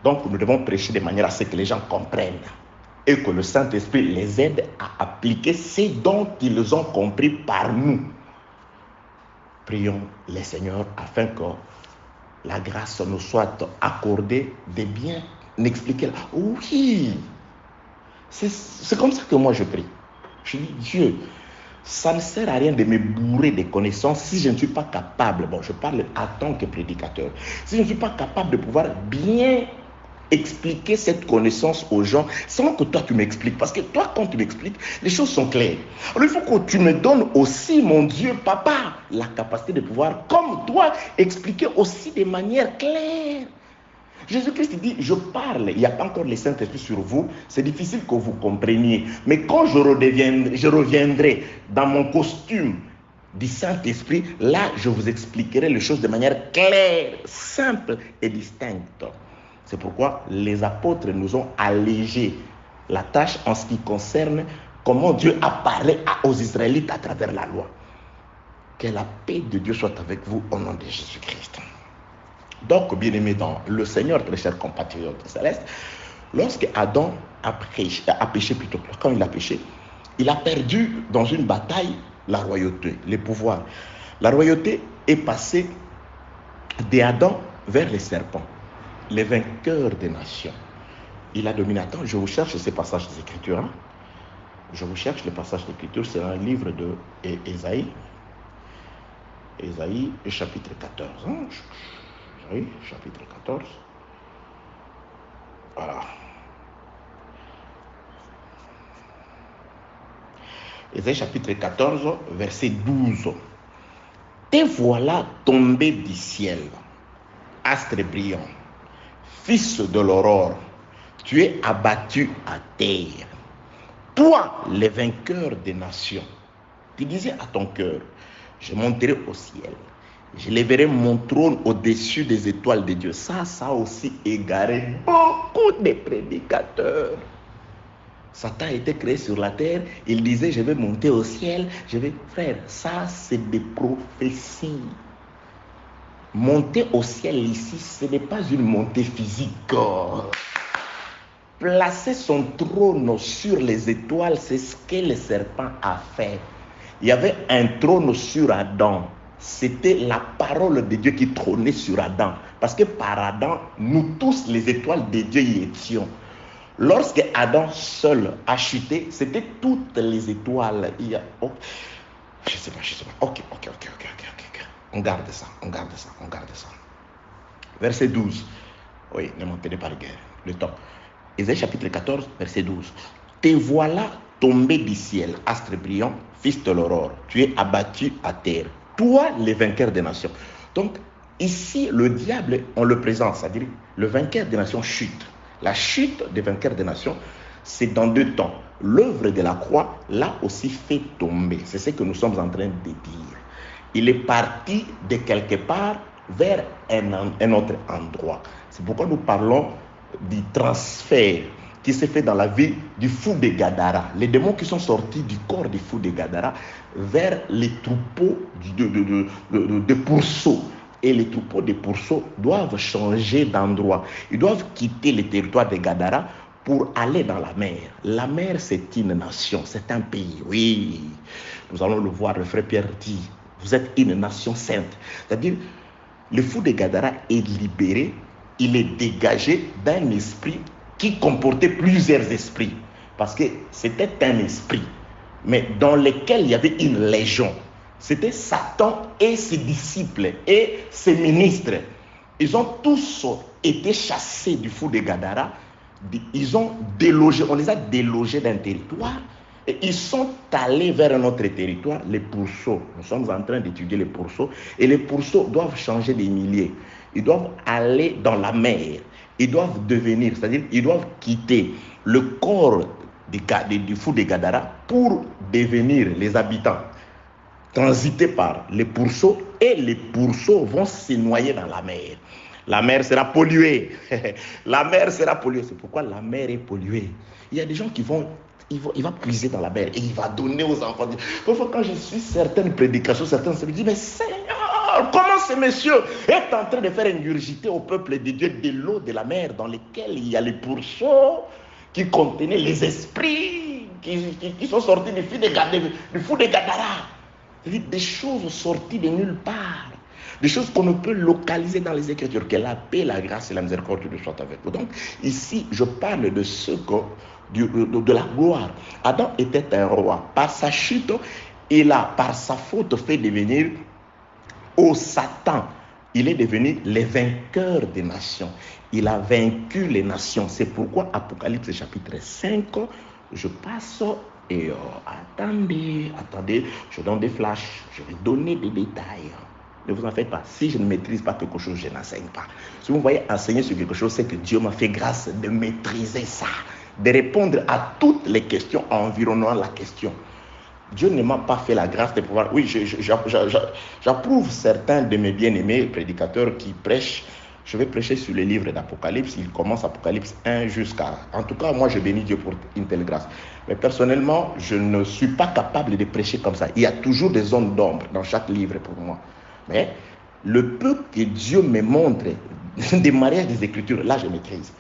Donc nous devons prêcher de manière à ce que les gens comprennent et que le Saint-Esprit les aide à appliquer ce dont ils ont compris par nous. Prions le Seigneur afin que la grâce nous soit accordée de bien expliquer. Oui, c'est comme ça que moi je prie. Je dis, Dieu, ça ne sert à rien de me bourrer de connaissances si je ne suis pas capable, bon, je parle en tant que prédicateur, si je ne suis pas capable de pouvoir bien expliquer cette connaissance aux gens sans que toi tu m'expliques. Parce que toi, quand tu m'expliques, les choses sont claires. Alors il faut que tu me donnes aussi, mon Dieu, Papa, la capacité de pouvoir, comme toi, expliquer aussi de manière claire. Jésus-Christ dit, je parle, il n'y a pas encore le Saint-Esprit sur vous, c'est difficile que vous compreniez. Mais quand je reviendrai dans mon costume du Saint-Esprit, là, je vous expliquerai les choses de manière claire, simple et distincte. C'est pourquoi les apôtres nous ont allégé la tâche en ce qui concerne comment Dieu apparaît aux Israélites à travers la loi. Que la paix de Dieu soit avec vous au nom de Jésus-Christ. Donc, bien-aimés dans le Seigneur, très chers compatriotes célestes, lorsque Adam a péché plutôt, quand il a péché, il a perdu dans une bataille la royauté, les pouvoirs. La royauté est passée d'Adam vers les serpents, les vainqueurs des nations. Il a dominé. Attends, je vous cherche ces passages des Écritures. Hein? Je vous cherche les passages des Écritures, c'est un livre de Ésaïe. Ésaïe, chapitre 14. Hein? Oui, chapitre 14. Voilà. Ésaïe chapitre 14, verset 12. Te voilà tombé du ciel, astre brillant, fils de l'aurore, tu es abattu à terre. Toi, le vainqueur des nations, tu disais à ton cœur, je monterai au ciel, je lèverai mon trône au-dessus des étoiles de Dieu. Ça a aussi égaré beaucoup de prédicateurs. Satan a été créé sur la terre, il disait je vais monter au ciel, Frère, ça c'est des prophéties. Monter au ciel ici, ce n'est pas une montée physique. Placer son trône sur les étoiles, c'est ce que le serpent a fait. Il y avait un trône sur Adam. C'était la parole de Dieu qui trônait sur Adam. Parce que par Adam, nous tous, les étoiles de Dieu y étions. Lorsque Adam seul a chuté, c'était toutes les étoiles. Je sais pas. Ok. On garde ça. Verset 12. Oui, ne montez pas le temps. Ésaïe chapitre 14, verset 12. Te voilà tombé du ciel, astre brillant, fils de l'aurore. Tu es abattu à terre. Toi, le vainqueur des nations. Donc, ici, le diable, on le présente, c'est-à-dire le vainqueur des nations chute. La chute des vainqueurs des nations, c'est dans 2 temps. L'œuvre de la croix l'a aussi fait tomber. C'est ce que nous sommes en train de dire. Il est parti de quelque part vers un autre endroit. C'est pourquoi nous parlons du transfert qui s'est fait dans la vie du fou de Gadara. Les démons qui sont sortis du corps du fou de Gadara vers les troupeaux de pourceaux. Et les troupeaux de pourceaux doivent changer d'endroit. Ils doivent quitter le territoire de Gadara pour aller dans la mer. La mer, c'est une nation, c'est un pays. Oui, nous allons le voir, le frère Pierre dit, vous êtes une nation sainte. C'est-à-dire, le fou de Gadara est libéré, il est dégagé d'un esprit qui comportait plusieurs esprits. Parce que c'était un esprit, mais dans lequel il y avait une légion. C'était Satan et ses disciples et ses ministres. Ils ont tous été chassés du fou de Gadara. Ils ont délogé, on les a délogés d'un territoire. Et ils sont allés vers un autre territoire, les pourceaux. Nous sommes en train d'étudier les pourceaux. Et les pourceaux doivent changer des milliers. Ils doivent aller dans la mer. Ils doivent devenir, c'est-à-dire ils doivent quitter le corps du fou de Gadara pour devenir les habitants. Transiter par les pourceaux et les pourceaux vont se noyer dans la mer. La mer sera polluée. La mer sera polluée. C'est pourquoi la mer est polluée. Il y a des gens qui vont... Il va puiser dans la mer et il va donner aux enfants. Parfois, quand je suis certaines prédications, certains se disent, mais Seigneur, comment ce monsieur est en train de faire ingurgiter au peuple de Dieu de l'eau de la mer dans lesquelles il y a les pourceaux qui contenaient les esprits qui sont sortis du fou de Gadara. C'est-à-dire des choses sorties de nulle part. Des choses qu'on ne peut localiser dans les Écritures. Que la paix, la grâce et la miséricorde soient avec vous. Donc, ici, je parle de ce que... de la gloire. Adam était un roi. Par sa chute, il a, par sa faute, fait devenir au Satan. Il est devenu le vainqueur des nations. Il a vaincu les nations. C'est pourquoi Apocalypse chapitre 5, je passe et attendez, je donne des flashs, je vais donner des détails. Ne vous en faites pas. Si je ne maîtrise pas quelque chose, je n'enseigne pas. Si vous me voyez enseigner sur quelque chose, c'est que Dieu m'a fait grâce de maîtriser ça, de répondre à toutes les questions environnant la question. Dieu ne m'a pas fait la grâce de pouvoir... Oui, j'approuve certains de mes bien-aimés prédicateurs qui prêchent. Je vais prêcher sur les livres d'Apocalypse. Il commence Apocalypse 1 jusqu'à... En tout cas, moi, je bénis Dieu pour une telle grâce. Mais personnellement, je ne suis pas capable de prêcher comme ça. Il y a toujours des zones d'ombre dans chaque livre pour moi. Mais le peu que Dieu me montre des mariages des Écritures, là, je maîtrise.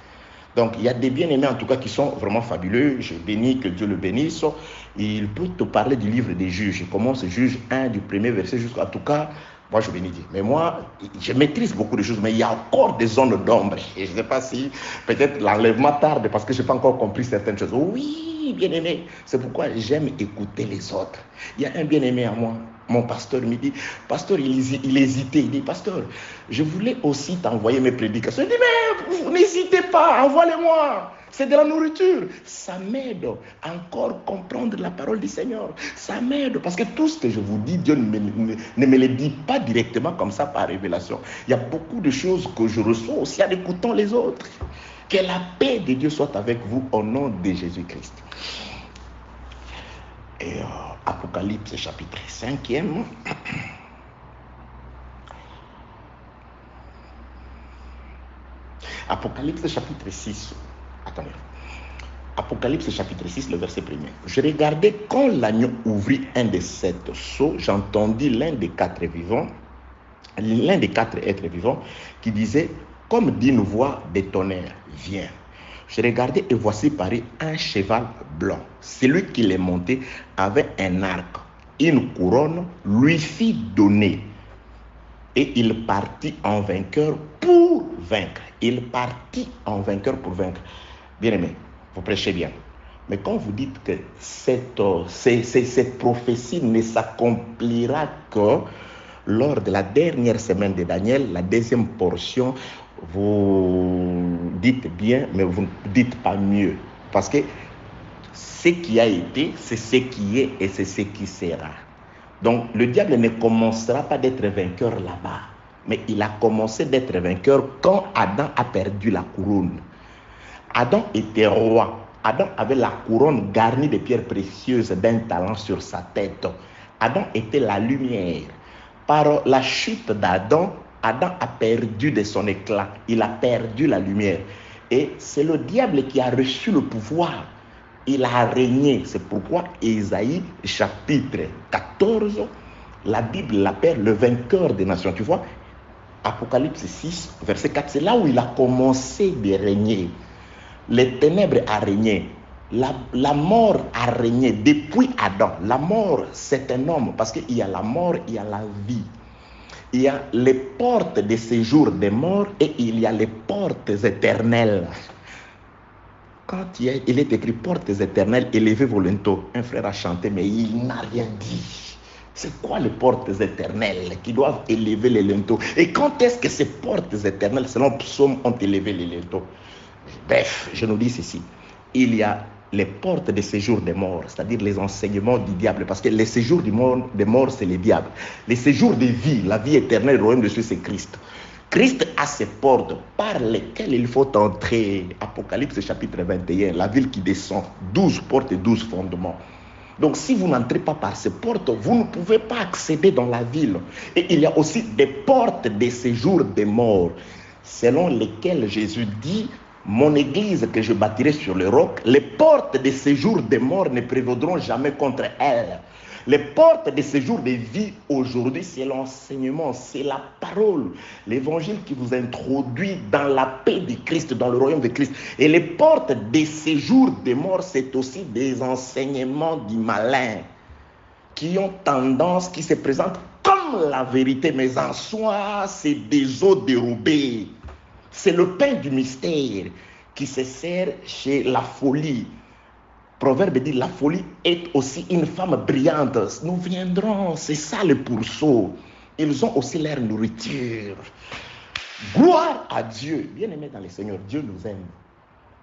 Donc, il y a des bien-aimés, en tout cas, qui sont vraiment fabuleux. Je bénis, que Dieu le bénisse. Il peut te parler du livre des Juges. Il commence Juge 1, du premier verset jusqu'à... En tout cas, moi, je bénis Dieu. Mais moi, je maîtrise beaucoup de choses, mais il y a encore des zones d'ombre. Et je ne sais pas si, peut-être, l'enlèvement tarde, parce que je n'ai pas encore compris certaines choses. Oui, bien-aimé. C'est pourquoi j'aime écouter les autres. Il y a un bien-aimé à moi. Mon pasteur me dit, pasteur, il hésitait. Il dit, pasteur, je voulais aussi t'envoyer mes prédications. Il dit, mais n'hésitez pas, envoie-les-moi. C'est de la nourriture. Ça m'aide à encore comprendre la parole du Seigneur. Ça m'aide parce que tout ce que je vous dis, Dieu ne me le dit pas directement comme ça par révélation. Il y a beaucoup de choses que je reçois aussi en écoutant les autres. Que la paix de Dieu soit avec vous au nom de Jésus-Christ. Et Apocalypse chapitre 5e. Apocalypse chapitre 6. Attendez. Apocalypse chapitre 6, le verset 1er. Je regardais quand l'agneau ouvrit un des 7 sceaux, j'entendis l'un des 4 êtres vivants qui disait, comme d'une voix de tonnerre, viens. Je regardais et voici parut un cheval blanc. Celui qui l'est monté avait un arc. Une couronne lui fit donner. Et il partit en vainqueur pour vaincre. Il partit en vainqueur pour vaincre. Bien-aimé, vous prêchez bien. Mais quand vous dites que cette prophétie ne s'accomplira que lors de la dernière semaine de Daniel, la deuxième portion, vous dites bien, mais vous ne dites pas mieux. Parce que ce qui a été, c'est ce qui est et c'est ce qui sera. Donc, le diable ne commencera pas d'être vainqueur là-bas. Mais il a commencé d'être vainqueur quand Adam a perdu la couronne. Adam était roi. Adam avait la couronne garnie de pierres précieuses d'un talent sur sa tête. Adam était la lumière. Par la chute d'Adam, Adam a perdu de son éclat. Il a perdu la lumière. Et c'est le diable qui a reçu le pouvoir. Il a régné. C'est pourquoi Ésaïe, chapitre 14, la Bible l'appelle le vainqueur des nations. Tu vois, Apocalypse 6, verset 4, c'est là où il a commencé de régner. Les ténèbres a régné. La mort a régné depuis Adam. La mort, c'est un homme. Parce qu'il y a la mort, il y a la vie. Il y a les portes de séjour des morts et il y a les portes éternelles. Quand il est écrit portes éternelles, élevez vos linteaux. Un frère a chanté, mais il n'a rien dit. C'est quoi les portes éternelles qui doivent élever les linteaux? Et quand est-ce que ces portes éternelles, selon Psaume, ont élevé les linteaux? Bref, je nous dis ceci. Il y a les portes de séjour des morts, c'est-à-dire les enseignements du diable. Parce que les séjours des morts, c'est les diables. Les séjours de vie, la vie éternelle, le royaume de Dieu, c'est Christ. Christ a ses portes par lesquelles il faut entrer. Apocalypse chapitre 21, la ville qui descend, 12 portes et 12 fondements. Donc si vous n'entrez pas par ces portes, vous ne pouvez pas accéder dans la ville. Et il y a aussi des portes des séjours des morts, selon lesquelles Jésus dit, mon église que je bâtirai sur le roc, les portes des séjours des morts ne prévaudront jamais contre elle. Les portes de séjour de vie aujourd'hui, c'est l'enseignement, c'est la parole, l'évangile qui vous introduit dans la paix de Christ, dans le royaume de Christ. Et les portes de séjour des morts, c'est aussi des enseignements du malin qui ont tendance, qui se présentent comme la vérité, mais en soi, c'est des eaux dérobées. C'est le pain du mystère qui se sert chez la folie. Proverbe dit, la folie est aussi une femme brillante. Nous viendrons, c'est ça le pourceau. Ils ont aussi leur nourriture. Gloire à Dieu. Bien-aimés dans le Seigneur, Dieu nous aime.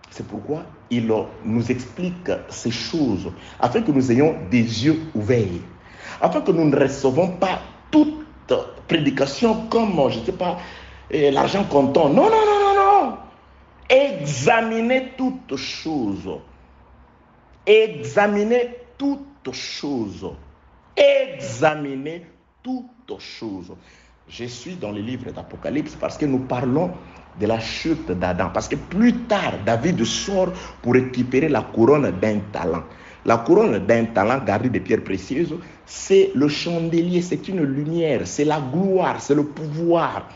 C'est pourquoi il nous explique ces choses, afin que nous ayons des yeux ouverts, afin que nous ne recevons pas toute prédication comme, je ne sais pas, l'argent comptant. Non, non, non, non, non. Examinez toutes choses. Examinez toutes choses. Examinez toutes choses. Je suis dans le livre d'Apocalypse parce que nous parlons de la chute d'Adam. Parce que plus tard, David sort pour récupérer la couronne d'un talent. La couronne d'un talent gardée de pierres précieuses, c'est le chandelier, c'est une lumière, c'est la gloire, c'est le pouvoir.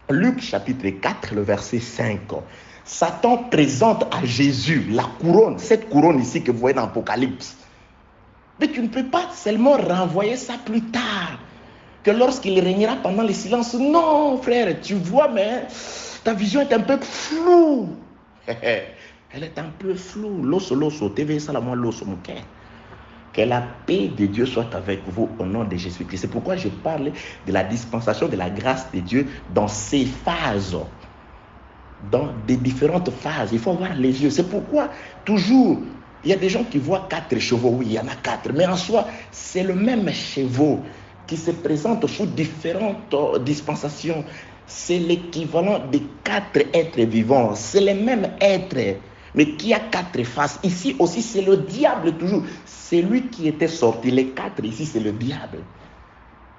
Luc chapitre 4, le verset 5. Satan présente à Jésus la couronne, cette couronne ici que vous voyez dans l'Apocalypse. Mais tu ne peux pas seulement renvoyer ça plus tard, que lorsqu'il régnera pendant le silence. Non, frère, tu vois, mais ta vision est un peu floue. Elle est un peu floue. L'osso, TV, ça la moi, l'osso, mon cœur. Que la paix de Dieu soit avec vous au nom de Jésus-Christ. C'est pourquoi je parle de la dispensation de la grâce de Dieu dans ces phases. dans des différentes phases. Il faut avoir les yeux. C'est pourquoi toujours, il y a des gens qui voient 4 chevaux. Oui, il y en a 4. Mais en soi, c'est le même chevaux qui se présente sous différentes dispensations. C'est l'équivalent des 4 êtres vivants. C'est les mêmes êtres, mais qui a 4 faces. Ici aussi, c'est le diable toujours. C'est lui qui était sorti. Les 4 ici, c'est le diable.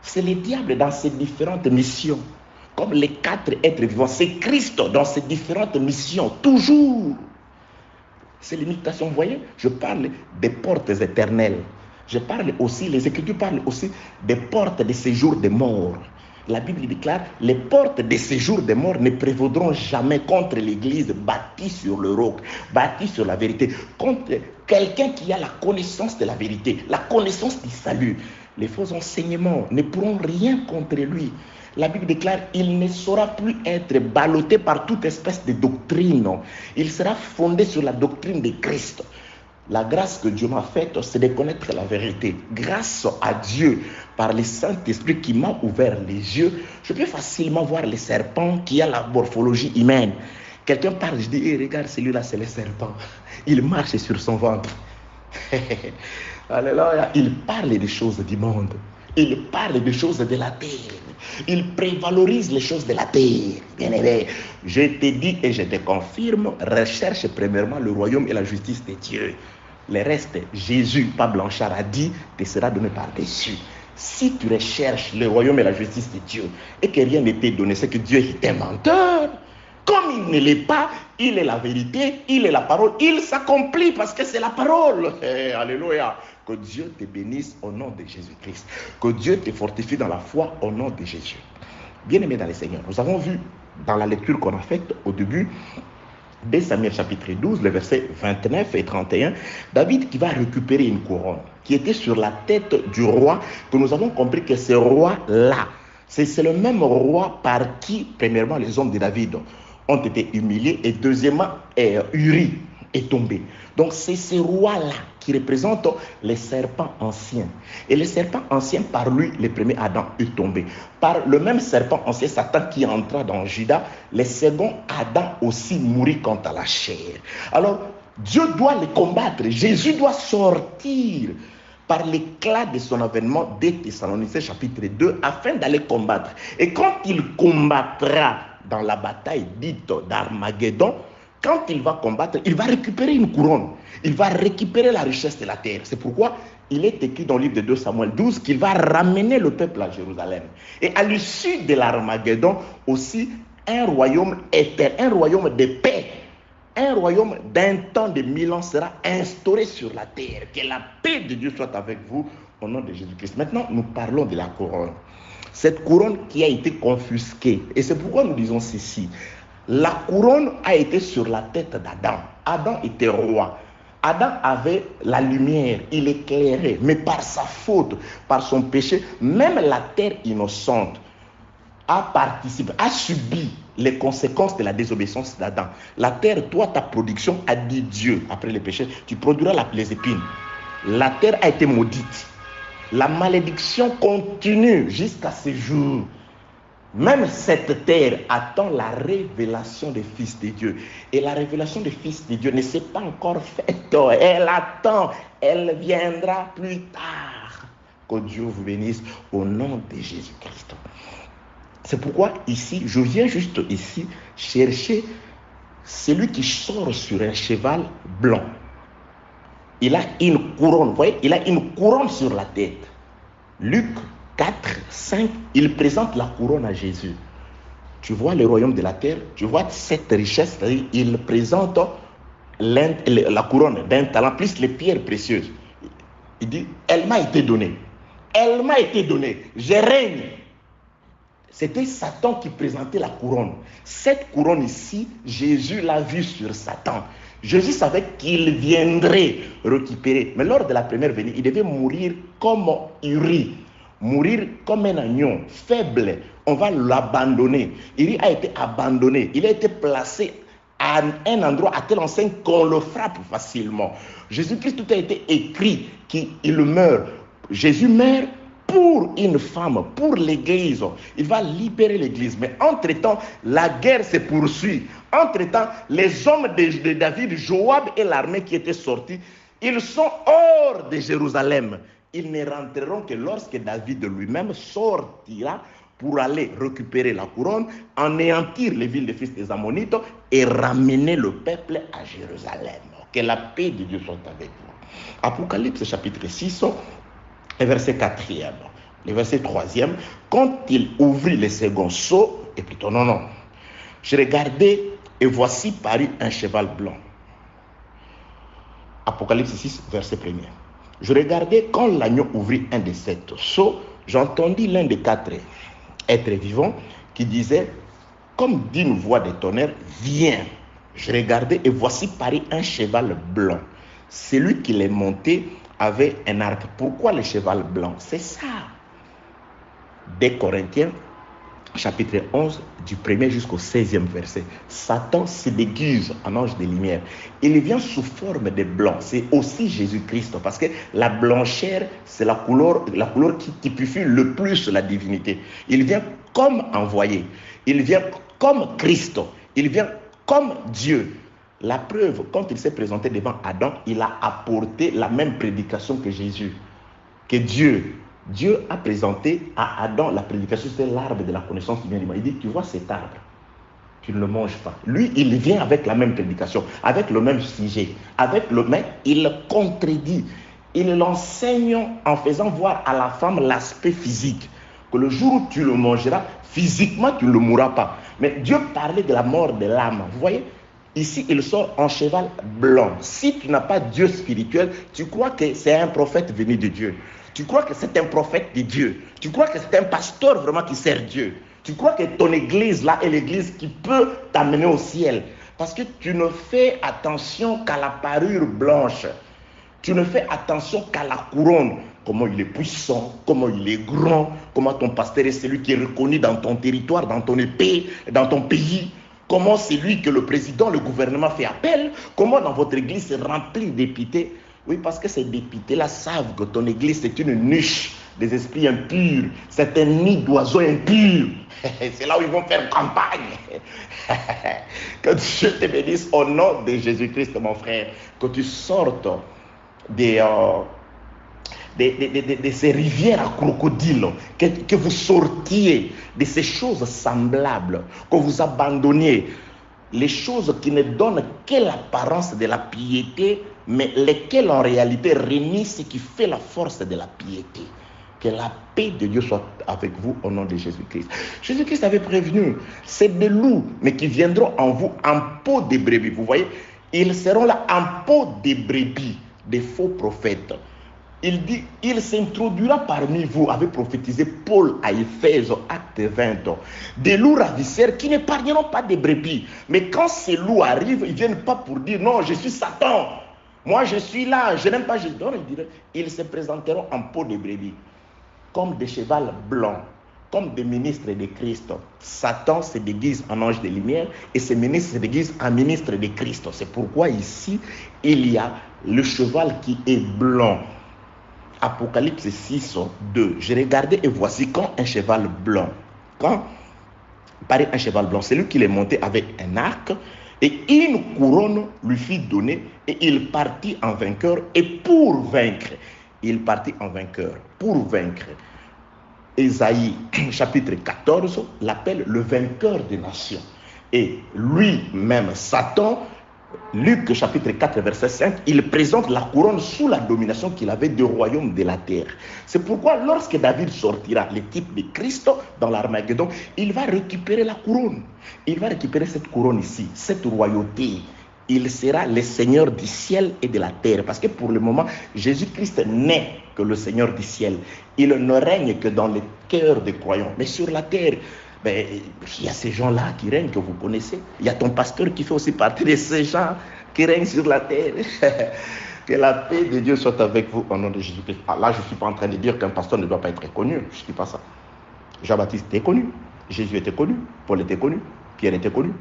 C'est le diable dans ses différentes missions. Comme les 4 êtres vivants. C'est Christ dans ses différentes missions. Toujours. C'est l'imitation. Vous voyez, je parle des portes éternelles. Je parle aussi, les Écritures parlent aussi des portes de séjour des morts. La Bible déclare, les portes de séjour des morts ne prévaudront jamais contre l'Église bâtie sur le roc, bâtie sur la vérité, contre quelqu'un qui a la connaissance de la vérité, la connaissance du salut. Les faux enseignements ne pourront rien contre lui. La Bible déclare, il ne saura plus être ballotté par toute espèce de doctrine. Il sera fondé sur la doctrine de Christ. La grâce que Dieu m'a faite, c'est de connaître la vérité. Grâce à Dieu, par le Saint-Esprit qui m'a ouvert les yeux, je peux facilement voir les serpents qui a la morphologie humaine. Quelqu'un parle, je dis, hey, regarde, celui-là, c'est le serpent. Il marche sur son ventre. Alléluia. Il parle des choses du monde. Il parle des choses de la terre. Il prévalorise les choses de la terre. Bien-aimé, je te dis et je te confirme, recherche premièrement le royaume et la justice de Dieu. Le reste, Jésus, pas Blanchard, a dit, te sera donné par-dessus. Si tu recherches le royaume et la justice de Dieu et que rien ne t'est donné, c'est que Dieu est un menteur. Comme il ne l'est pas, il est la vérité, il est la parole, il s'accomplit parce que c'est la parole. Hey, alléluia. Que Dieu te bénisse au nom de Jésus-Christ. Que Dieu te fortifie dans la foi au nom de Jésus. Bien-aimés dans le Seigneur, nous avons vu dans la lecture qu'on a faite au début, dès Samuel chapitre 12, les versets 29 et 31, David qui va récupérer une couronne qui était sur la tête du roi, que nous avons compris que ce roi-là, c'est le même roi par qui, premièrement, les hommes de David ont été humiliés et deuxièmement, Uri est tombé. Donc c'est ce roi-là qui représente les serpents anciens. Et les serpents anciens, par lui, le premier Adam est tombé. Par le même serpent ancien, Satan qui entra dans Juda, le second Adam aussi mourit quant à la chair. Alors, Dieu doit les combattre. Jésus doit sortir par l'éclat de son avènement dès Thessaloniciens chapitre 2 afin d'aller combattre. Et quand il combattra dans la bataille dite d'Armageddon, quand il va combattre, il va récupérer une couronne. Il va récupérer la richesse de la terre. C'est pourquoi il est écrit dans le livre de 2 Samuel 12 qu'il va ramener le peuple à Jérusalem. Et à l'issue de l'Armageddon, aussi un royaume éternel, un royaume de paix, un royaume d'un temps de 1000 ans sera instauré sur la terre. Que la paix de Dieu soit avec vous au nom de Jésus-Christ. Maintenant, nous parlons de la couronne. Cette couronne qui a été confisquée. Et c'est pourquoi nous disons ceci. La couronne a été sur la tête d'Adam. Adam était roi. Adam avait la lumière, il éclairait. Mais par sa faute, par son péché, même la terre innocente a participé, a subi les conséquences de la désobéissance d'Adam. La terre, toi, ta production, a dit Dieu, après le péché, tu produiras les épines. La terre a été maudite. La malédiction continue jusqu'à ce jour. Même cette terre attend la révélation des fils de Dieu. Et la révélation des fils de Dieu ne s'est pas encore faite. Elle attend. Elle viendra plus tard. Que Dieu vous bénisse au nom de Jésus-Christ. C'est pourquoi ici, je viens juste ici chercher celui qui sort sur un cheval blanc. Il a une couronne. Vous voyez, il a une couronne sur la tête. Luc 4, 5, il présente la couronne à Jésus. Tu vois le royaume de la terre, tu vois cette richesse, il présente la couronne d'un talent, plus les pierres précieuses. Il dit, elle m'a été donnée. Elle m'a été donnée. Je règne. C'était Satan qui présentait la couronne. Cette couronne ici, Jésus l'a vue sur Satan. Jésus savait qu'il viendrait récupérer. Mais lors de la première venue, il devait mourir comme Uri. Mourir comme un agneau, faible, on va l'abandonner. Il a été abandonné, il a été placé à un endroit à tel enseigne qu'on le frappe facilement. Jésus-Christ, tout a été écrit qu'il meurt. Jésus meurt pour une femme, pour l'Église. Il va libérer l'Église. Mais entre-temps, la guerre se poursuit. Entre-temps, les hommes de David, Joab et l'armée qui étaient sortis, ils sont hors de Jérusalem. Ils ne rentreront que lorsque David lui-même sortira pour aller récupérer la couronne, anéantir les villes des fils des Ammonites et ramener le peuple à Jérusalem. Que la paix de Dieu soit avec vous. Apocalypse chapitre 6, verset 4e. Le verset 3e, quand il ouvrit le second sceau, et plutôt non, je regardais et voici parut un cheval blanc. Apocalypse 6, verset 1er. Je regardais quand l'agneau ouvrit un des 7 sceaux, j'entendis l'un des 4 êtres vivants qui disait, comme d'une voix de tonnerre, viens. Je regardais et voici parut un cheval blanc. Celui qui l'est monté avait un arc. Pourquoi le cheval blanc? C'est ça. Des Corinthiens, chapitre 11, du 1er jusqu'au 16e verset. Satan se déguise en ange de lumière. Il vient sous forme de blanc. C'est aussi Jésus-Christ. Parce que la blancheur, c'est la couleur qui typifie le plus la divinité. Il vient comme envoyé. Il vient comme Christ. Il vient comme Dieu. La preuve, quand il s'est présenté devant Adam, il a apporté la même prédication que Jésus, que Dieu. Dieu a présenté à Adam la prédication, c'est l'arbre de la connaissance du bien et du mal. Il dit, tu vois cet arbre, tu ne le manges pas. Lui, il vient avec la même prédication, avec le même sujet, mais il contredit. Il l'enseigne en faisant voir à la femme l'aspect physique, que le jour où tu le mangeras, physiquement, tu ne le mourras pas. Mais Dieu parlait de la mort de l'âme. Vous voyez? Ici, il sort en cheval blanc. Si tu n'as pas Dieu spirituel, tu crois que c'est un prophète venu de Dieu. Tu crois que c'est un prophète de Dieu. Tu crois que c'est un pasteur vraiment qui sert Dieu. Tu crois que ton église là est l'église qui peut t'amener au ciel. Parce que tu ne fais attention qu'à la parure blanche. Tu ne fais attention qu'à la couronne. Comment il est puissant, comment il est grand, comment ton pasteur est celui qui est reconnu dans ton territoire, dans ton pays, dans ton pays. Comment c'est lui que le président, le gouvernement fait appel. Comment dans votre église c'est rempli d'épités. Oui, parce que ces députés-là savent que ton église c'est une niche des esprits impurs. C'est un nid d'oiseaux impurs. C'est là où ils vont faire campagne. Que Dieu te bénisse au nom de Jésus-Christ, mon frère. Que tu sortes de ces rivières à crocodiles, que vous sortiez de ces choses semblables, que vous abandonniez les choses qui ne donnent que l'apparence de la piété, mais lesquelles en réalité renient ce qui fait la force de la piété. Que la paix de Dieu soit avec vous au nom de Jésus-Christ. Jésus-Christ avait prévenu, c'est des loups, mais qui viendront en vous en peau de brebis. Vous voyez, ils seront là en peau de brebis, des faux prophètes. Il dit, il s'introduira parmi vous, avait prophétisé Paul à Éphèse, acte 20. Des loups ravisseurs qui n'épargneront pas des brebis. Mais quand ces loups arrivent, ils ne viennent pas pour dire, non, je suis Satan. Moi, je suis là, je n'aime pas Jésus. Ils se présenteront en peau de brebis, comme des chevals blancs, comme des ministres de Christ. Satan se déguise en ange de lumière et ses ministres se déguisent en ministres de Christ. C'est pourquoi ici, il y a le cheval qui est blanc. Apocalypse 6, 2. Je regardais et voici quand un cheval blanc. Quand paraît un cheval blanc, celui qui l'est monté avec un arc et une couronne lui fut donnée et il partit en vainqueur et pour vaincre. Il partit en vainqueur pour vaincre. Ésaïe chapitre 14 l'appelle le vainqueur des nations. Et lui-même, Satan, Luc chapitre 4 verset 5, il présente la couronne sous la domination qu'il avait du royaume de la terre. C'est pourquoi lorsque David sortira, le type de Christ dans l'Armageddon, il va récupérer la couronne. Il va récupérer cette couronne ici, cette royauté. Il sera le Seigneur du ciel et de la terre. Parce que pour le moment, Jésus-Christ n'est que le Seigneur du ciel. Il ne règne que dans le cœur des croyants. Mais sur la terre, il y a ces gens-là qui règnent que vous connaissez. Il y a ton pasteur qui fait aussi partie de ces gens qui règnent sur la terre. Que la paix de Dieu soit avec vous au nom de Jésus-Christ. Ah, là, je ne suis pas en train de dire qu'un pasteur ne doit pas être connu. Je ne dis pas ça. Jean-Baptiste était connu. Jésus était connu. Paul était connu. Pierre était connu.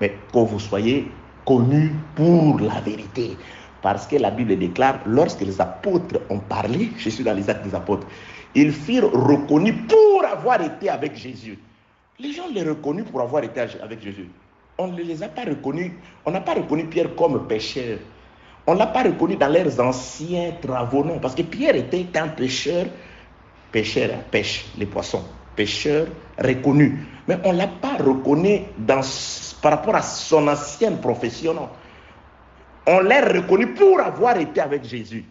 Mais que vous soyez connus pour la vérité. Parce que la Bible déclare, lorsque les apôtres ont parlé, je suis dans les actes des apôtres, Ils furent reconnus pour avoir été avec Jésus. Les gens les reconnus pour avoir été avec Jésus. On ne les a pas reconnus. On n'a pas reconnu Pierre comme pécheur. On ne l'a pas reconnu dans leurs anciens travaux, non. Parce que Pierre était un pêcheur, pêche les poissons, pêcheur reconnu. Mais on ne l'a pas reconnu par rapport à son ancienne profession, non. On l'a reconnu pour avoir été avec Jésus.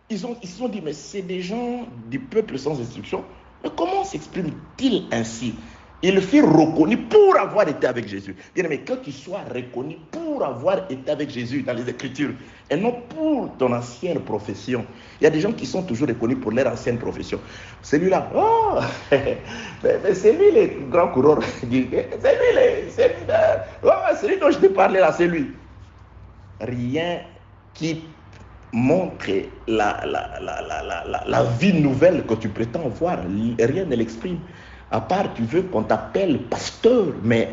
Ils se sont dit, mais c'est des gens du peuple sans instruction. Mais comment s'exprime-t-il ainsi? Ils furent reconnus pour avoir été avec Jésus. Bien aimé, que tu sois reconnu pour avoir été avec Jésus dans les Écritures et non pour ton ancienne profession. Il y a des gens qui sont toujours reconnus pour leur ancienne profession. Celui-là, oh, mais c'est lui le grand coureur. C'est lui dont je te parlais là, c'est lui. Rien qui montre la vie nouvelle que tu prétends voir, rien ne l'exprime. À part, tu veux qu'on t'appelle pasteur, mais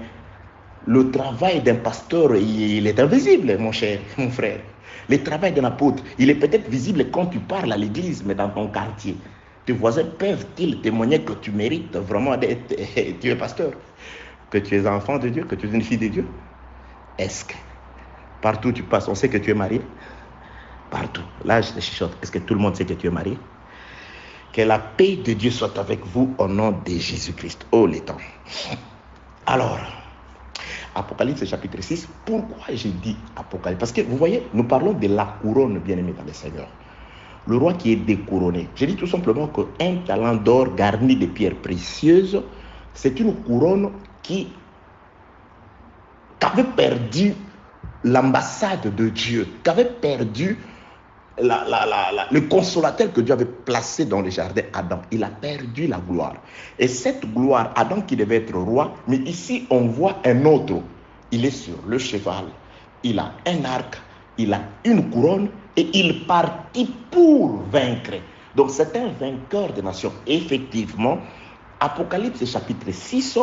le travail d'un pasteur, il est invisible, mon cher, mon frère. Le travail d'un apôtre, il est peut-être visible quand tu parles à l'église, mais dans ton quartier. Tes voisins peuvent-ils témoigner que tu mérites vraiment d'être, tu es pasteur, que tu es enfant de Dieu, que tu es une fille de Dieu? Est-ce que partout où tu passes, on sait que tu es marié? Partout. Là, je te chuchote. Est-ce que tout le monde sait que tu es marié? Que la paix de Dieu soit avec vous au nom de Jésus-Christ. Oh, les temps. Alors, Apocalypse chapitre 6, pourquoi j'ai dit Apocalypse? Parce que vous voyez, nous parlons de la couronne, bien-aimé dans le Seigneur. Le roi qui est découronné. J'ai dit tout simplement qu'un talent d'or garni de pierres précieuses, c'est une couronne qui avait perdu l'ambassade de Dieu, qui avait perdu le consolateur que Dieu avait placé dans le jardin Adam. Il a perdu la gloire. Et cette gloire, Adam qui devait être roi, mais ici on voit un autre. Il est sur le cheval, il a un arc, il a une couronne et il partit pour vaincre. Donc c'est un vainqueur des nations. Effectivement, Apocalypse chapitre 6,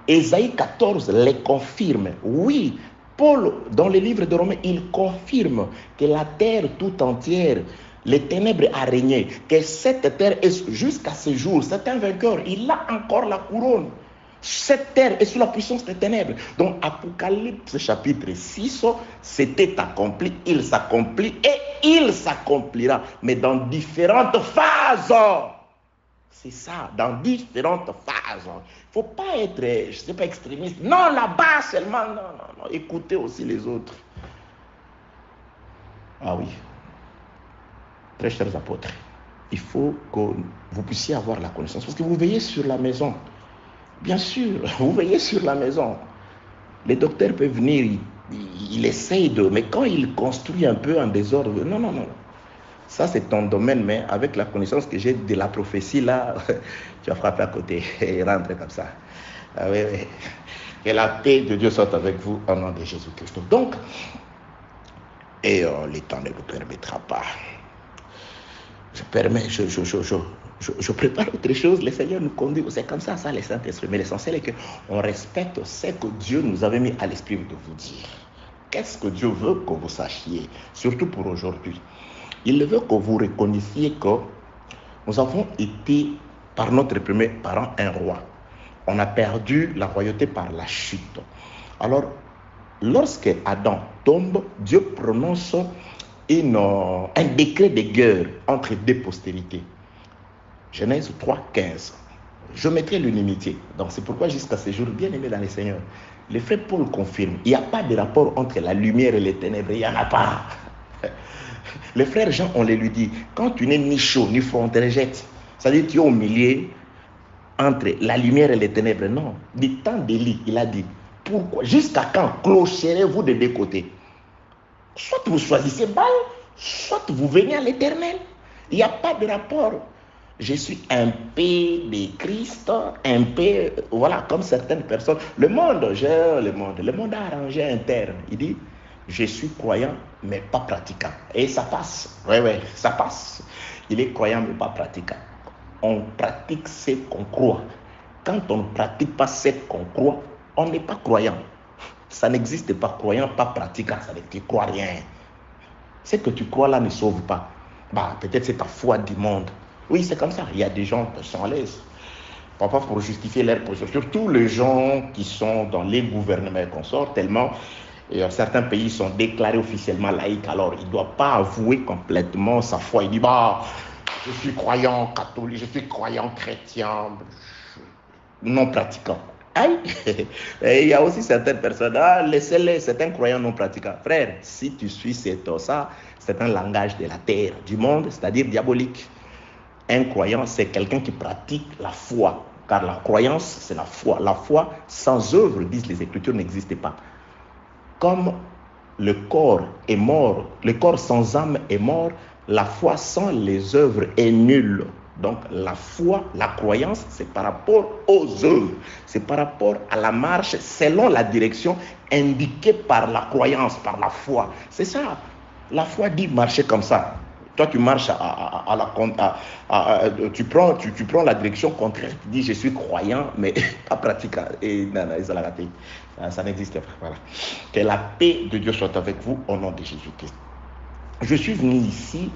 Ésaïe 14 les confirme. Oui, Paul, dans les livres de Romains, il confirme que la terre tout entière, les ténèbres a régné, que cette terre est jusqu'à ce jour, c'est un vainqueur, il a encore la couronne. Cette terre est sous la puissance des ténèbres. Donc Apocalypse chapitre 6, c'était accompli, il s'accomplit et il s'accomplira, mais dans différentes phases. C'est ça, dans différentes phases. Il ne faut pas être, je ne sais pas, extrémiste. Non, là-bas seulement, non. Écoutez aussi les autres. Ah oui. Très chers apôtres, il faut que vous puissiez avoir la connaissance. Parce que vous veillez sur la maison. Bien sûr, vous veillez sur la maison. Les docteurs peuvent venir, ils essayent de... Mais quand ils construisent un peu en désordre, non. Ça, c'est ton domaine, mais avec la connaissance que j'ai de la prophétie, là, tu vas frapper à côté et rentrer comme ça. Ah, oui. Que la paix de Dieu soit avec vous au nom de Jésus-Christ. Donc, le temps ne nous permettra pas. Je prépare autre chose, le Seigneur nous conduit. C'est comme ça, les Saint-Esprit. Mais l'essentiel est qu'on respecte ce que Dieu nous avait mis à l'esprit de vous dire. Qu'est-ce que Dieu veut que vous sachiez, surtout pour aujourd'hui? Il veut que vous reconnaissiez que nous avons été, par notre premier parent, un roi. On a perdu la royauté par la chute. Alors, lorsque Adam tombe, Dieu prononce un décret de guerre entre deux postérités. Genèse 3, 15. Je mettrai l'unanimité. Donc c'est pourquoi jusqu'à ce jour, bien aimé dans le Seigneur, le frère Paul confirme, il n'y a pas de rapport entre la lumière et les ténèbres, il n'y en a pas. Le frère Jean, on le lui dit, quand tu n'es ni chaud ni froid, on te rejette. C'est-à-dire que tu es au milieu entre la lumière et les ténèbres. Non, du temps d'Élie, il a dit, pourquoi, jusqu'à quand clocherez-vous de deux côtés? Soit vous choisissez Baal, soit vous venez à l'Éternel. Il n'y a pas de rapport. Je suis un peu de Christ, un peu, voilà, comme certaines personnes. Le monde gère le monde. Le monde a arrangé un terme. Il dit, je suis croyant, mais pas pratiquant. Et ça passe. Oui, ça passe. Il est croyant, mais pas pratiquant. On pratique ce qu'on croit. Quand on ne pratique pas ce qu'on croit, on n'est pas croyant. Ça n'existe pas. Croyant, pas pratiquant. Ça veut dire que tu ne crois rien. Ce que tu crois là ne sauve pas. Peut-être c'est ta foi du monde. Oui, c'est comme ça. Il y a des gens qui sont à l'aise. Parfois pour justifier leur position. Surtout les gens qui sont dans les gouvernements et consorts, tellement certains pays sont déclarés officiellement laïcs. Alors, il ne doit pas avouer complètement sa foi. Il dit, bah, je suis croyant catholique, je suis croyant chrétien, non pratiquant. Aïe. Et il y a aussi certaines personnes, laissez-les, c'est un croyant non pratiquant. Frère, si tu suis ça, c'est un langage de la terre, du monde, c'est-à-dire diabolique. Un croyant, c'est quelqu'un qui pratique la foi. Car la croyance, c'est la foi. La foi sans œuvre, disent les Écritures, n'existe pas. Comme le corps est mort, le corps sans âme est mort, la foi sans les œuvres est nulle. Donc la foi, la croyance, c'est par rapport aux œuvres. C'est par rapport à la marche selon la direction indiquée par la croyance, par la foi. C'est ça. La foi dit marcher comme ça. Toi, tu marches tu prends la direction contraire. Tu dis, je suis croyant, mais pas pratiquant. Et non, ils ont la raté. Ça n'existe pas. Voilà. Que la paix de Dieu soit avec vous au nom de Jésus-Christ. Je suis venu ici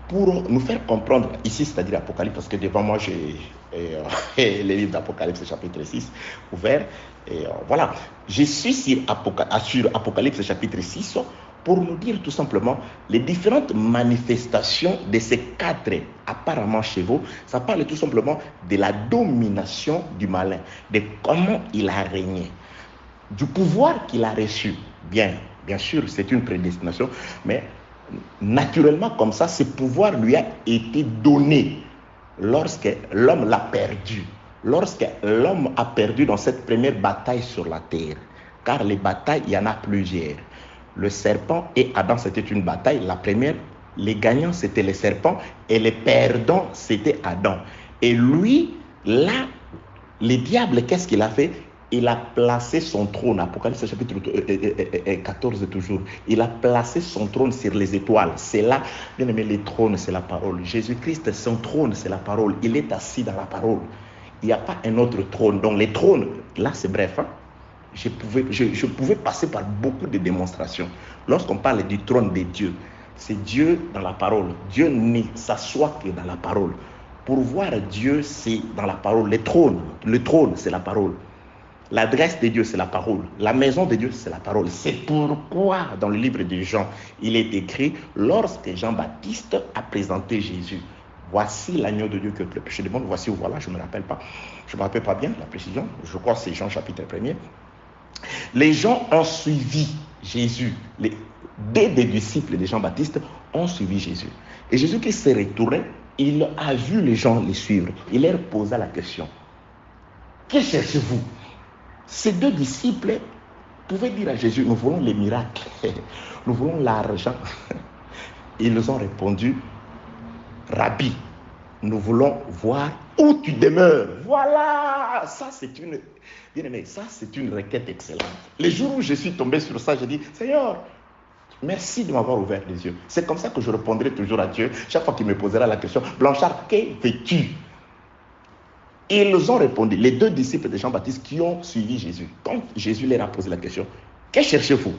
pour nous faire comprendre, ici, c'est-à-dire Apocalypse, parce que devant moi, j'ai les livres d'Apocalypse, chapitre 6, ouvert. Et voilà. Je suis sur Apocalypse, chapitre 6, pour nous dire tout simplement les différentes manifestations de ces quatre apparemment chevaux. Ça parle tout simplement de la domination du malin, de comment il a régné, du pouvoir qu'il a reçu. Bien sûr, c'est une prédestination, mais naturellement comme ça, ce pouvoir lui a été donné lorsque l'homme l'a perdu. Lorsque l'homme a perdu dans cette première bataille sur la terre. Car les batailles, il y en a plusieurs. Le serpent et Adam, c'était une bataille. La première, les gagnants, c'était les serpents et les perdants, c'était Adam. Et lui, là, le diable, qu'est-ce qu'il a fait? Il a placé son trône, Apocalypse chapitre 14 toujours, il a placé son trône sur les étoiles. C'est là, bien aimé, les trônes, c'est la parole. Jésus-Christ, son trône, c'est la parole. Il est assis dans la parole. Il n'y a pas un autre trône. Donc les trônes, là c'est bref, hein? Je pouvais passer par beaucoup de démonstrations. Lorsqu'on parle du trône de Dieu, c'est Dieu dans la parole. Dieu ne s'assoit que dans la parole. Pour voir Dieu, c'est dans la parole. Le trône, c'est la parole. L'adresse de Dieu, c'est la parole. La maison de Dieu, c'est la parole. C'est pourquoi, dans le livre de Jean, il est écrit, lorsque Jean-Baptiste a présenté Jésus, voici l'agneau de Dieu qui ôte le péché du monde. Voici ou voilà, je ne me rappelle pas. Je ne me rappelle pas bien la précision. Je crois que c'est Jean chapitre 1er. Les gens ont suivi Jésus. Des disciples de Jean-Baptiste ont suivi Jésus. Et Jésus qui s'est retourné, il a vu les gens les suivre. Il leur posa la question. Que cherchez-vous? Ces deux disciples pouvaient dire à Jésus, nous voulons les miracles, nous voulons l'argent. Ils ont répondu, Rabbi, nous voulons voir où tu demeures. Voilà, ça c'est une, bien aimé, ça c'est une requête excellente. Les jours où je suis tombé sur ça, j'ai dit, Seigneur, merci de m'avoir ouvert les yeux. C'est comme ça que je répondrai toujours à Dieu, chaque fois qu'il me posera la question, Blanchard, que veux-tu? Ils ont répondu, les deux disciples de Jean-Baptiste qui ont suivi Jésus. Quand Jésus leur a posé la question, que cherchez-vous?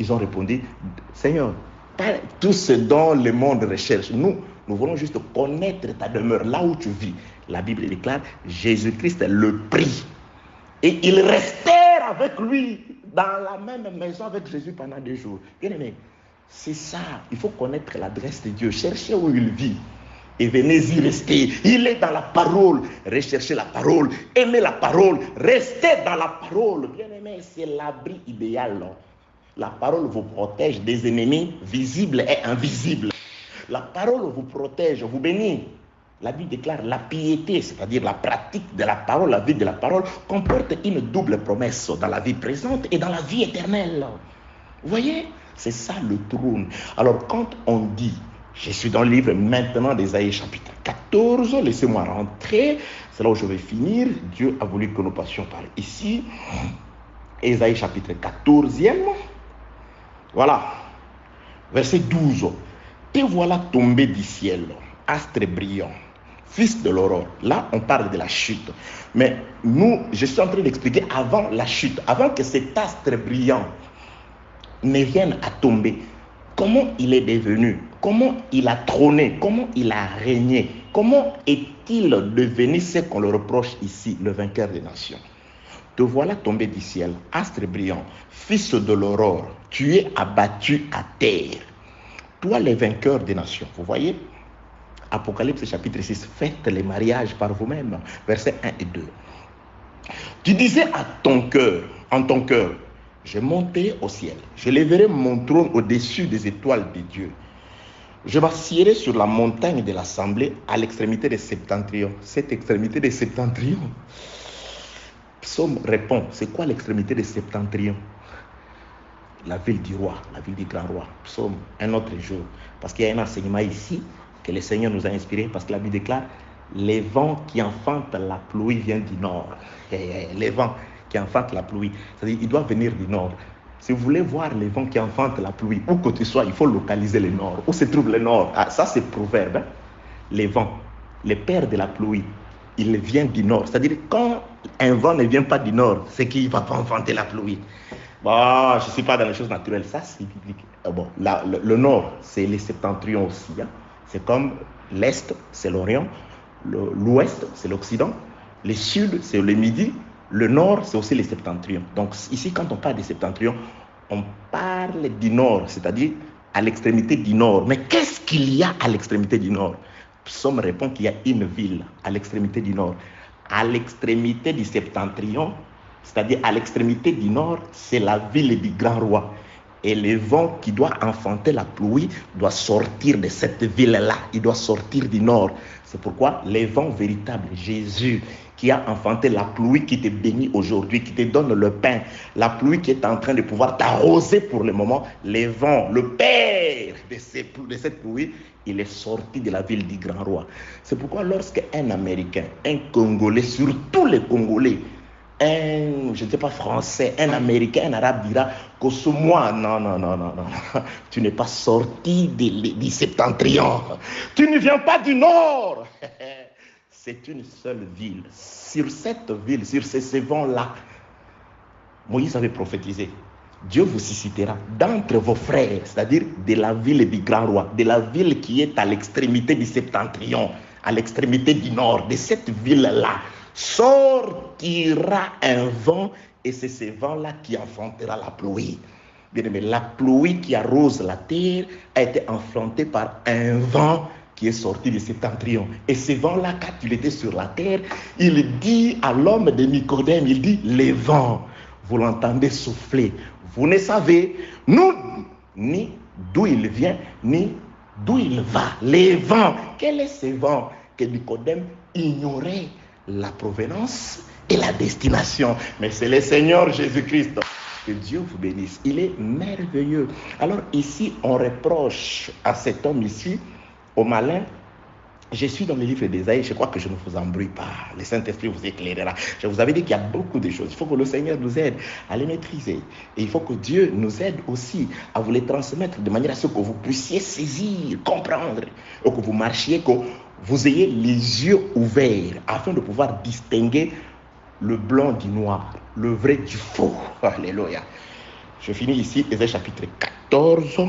Ils ont répondu, Seigneur, pas tout ce dont le monde recherche. Nous voulons juste connaître ta demeure, là où tu vis. La Bible déclare, Jésus-Christ le prit. Et ils restèrent avec lui dans la même maison avec Jésus pendant 2 jours. Bien aimé, c'est ça. Il faut connaître l'adresse de Dieu. Cherchez où il vit. Et venez y rester. Il est dans la parole. Recherchez la parole. Aimez la parole. Restez dans la parole. Bien aimé, c'est l'abri idéal. La parole vous protège des ennemis visibles et invisibles. La parole vous protège, vous bénit. La Bible déclare la piété, c'est-à-dire la pratique de la parole, la vie de la parole, comporte une double promesse dans la vie présente et dans la vie éternelle. Vous voyez, c'est ça le trône. Alors quand on dit, je suis dans le livre maintenant d'Ésaïe chapitre 14, laissez-moi rentrer, c'est là où je vais finir. Dieu a voulu que nous passions par ici. Ésaïe chapitre 14e. Voilà, verset 12. Te voilà tombé du ciel, astre brillant, fils de l'aurore. Là, on parle de la chute. Mais je suis en train d'expliquer avant la chute, avant que cet astre brillant ne vienne à tomber. Comment il est devenu, comment il a trôné, comment il a régné. comment est-il devenu ce qu'on le reproche ici, le vainqueur des nations? Te voilà tombé du ciel, astre brillant, fils de l'aurore, tu es abattu à terre. Toi, les vainqueurs des nations, vous voyez, Apocalypse chapitre 6, faites les mariages par vous-même, versets 1 et 2. Tu disais à ton cœur, en ton cœur, je monterai au ciel, je lèverai mon trône au-dessus des étoiles de Dieu. Je m'assierai sur la montagne de l'assemblée à l'extrémité des septentrions. Cette extrémité des septentrions, Psaume répond, c'est quoi l'extrémité des septentrions? La ville du roi, la ville du grand roi. Psaume, un autre jour. Parce qu'il y a un enseignement ici que le Seigneur nous a inspiré, parce que la Bible déclare, les vents qui enfantent la pluie viennent du nord. Les vents qui enfantent la pluie, c'est-à-dire il doit venir du nord. Si vous voulez voir les vents qui enfantent la pluie, où que tu sois, il faut localiser le nord. Où se trouve le nord? Ah, ça c'est proverbe. Hein? Les vents, les pères de la pluie, il vient du nord. C'est-à-dire quand un vent ne vient pas du nord, c'est qu'il ne va pas enfanter la pluie. Bon, je ne suis pas dans les choses naturelles, ça c'est biblique. Bon, le nord, c'est les septentrions aussi. Hein? C'est comme l'est, c'est l'orient. L'ouest, c'est l'occident. Le sud, c'est le midi. Le nord, c'est aussi les septentrions. Donc ici, quand on parle des septentrions, on parle du nord, c'est-à-dire à l'extrémité du nord. Mais qu'est-ce qu'il y a à l'extrémité du nord? Psaume répond qu'il y a une ville à l'extrémité du nord. À l'extrémité du septentrion, c'est-à-dire à l'extrémité du nord, c'est la ville du grand roi. Et le vent qui doit enfanter la pluie doit sortir de cette ville-là. Il doit sortir du nord. C'est pourquoi les vents véritables, Jésus, qui a enfanté la pluie qui te bénit aujourd'hui, qui te donne le pain, la pluie qui est en train de pouvoir t'arroser pour le moment, les vents, le Père de cette pluie, il est sorti de la ville du grand roi. C'est pourquoi lorsqu'un Américain, un Congolais, surtout les Congolais, je ne sais pas français, un Américain, un Arabe dira que ce mois, non, tu n'es pas sorti du septentrion, tu ne viens pas du nord. C'est une seule ville. Sur cette ville, sur ces vents-là, Moïse avait prophétisé. Dieu vous suscitera d'entre vos frères, c'est-à-dire de la ville du grand roi, de la ville qui est à l'extrémité du septentrion, à l'extrémité du nord, de cette ville-là, sortira un vent et c'est ce vent-là qui enfantera la pluie. Bien aimé, la pluie qui arrose la terre a été enfantée par un vent qui est sorti du septentrion. Et ce vent-là, quand il était sur la terre, il dit à l'homme de Nicodème, il dit, les vents, vous l'entendez souffler. Vous ne savez, nous, ni d'où il vient, ni d'où il va. Les vents, quel est ce vent que Nicodème ignorait la provenance et la destination? Mais c'est le Seigneur Jésus-Christ. Que Dieu vous bénisse. Il est merveilleux. Alors ici, on reproche à cet homme ici, au malin, je suis dans le livre d'Ésaïe, je crois que je ne vous embrouille pas. Le Saint-Esprit vous éclairera. Je vous avais dit qu'il y a beaucoup de choses. Il faut que le Seigneur nous aide à les maîtriser. Et il faut que Dieu nous aide aussi à vous les transmettre de manière à ce que vous puissiez saisir, comprendre, et que vous marchiez, que vous ayez les yeux ouverts afin de pouvoir distinguer le blanc du noir, le vrai du faux. Alléluia. Je finis ici, Ésaïe chapitre 14.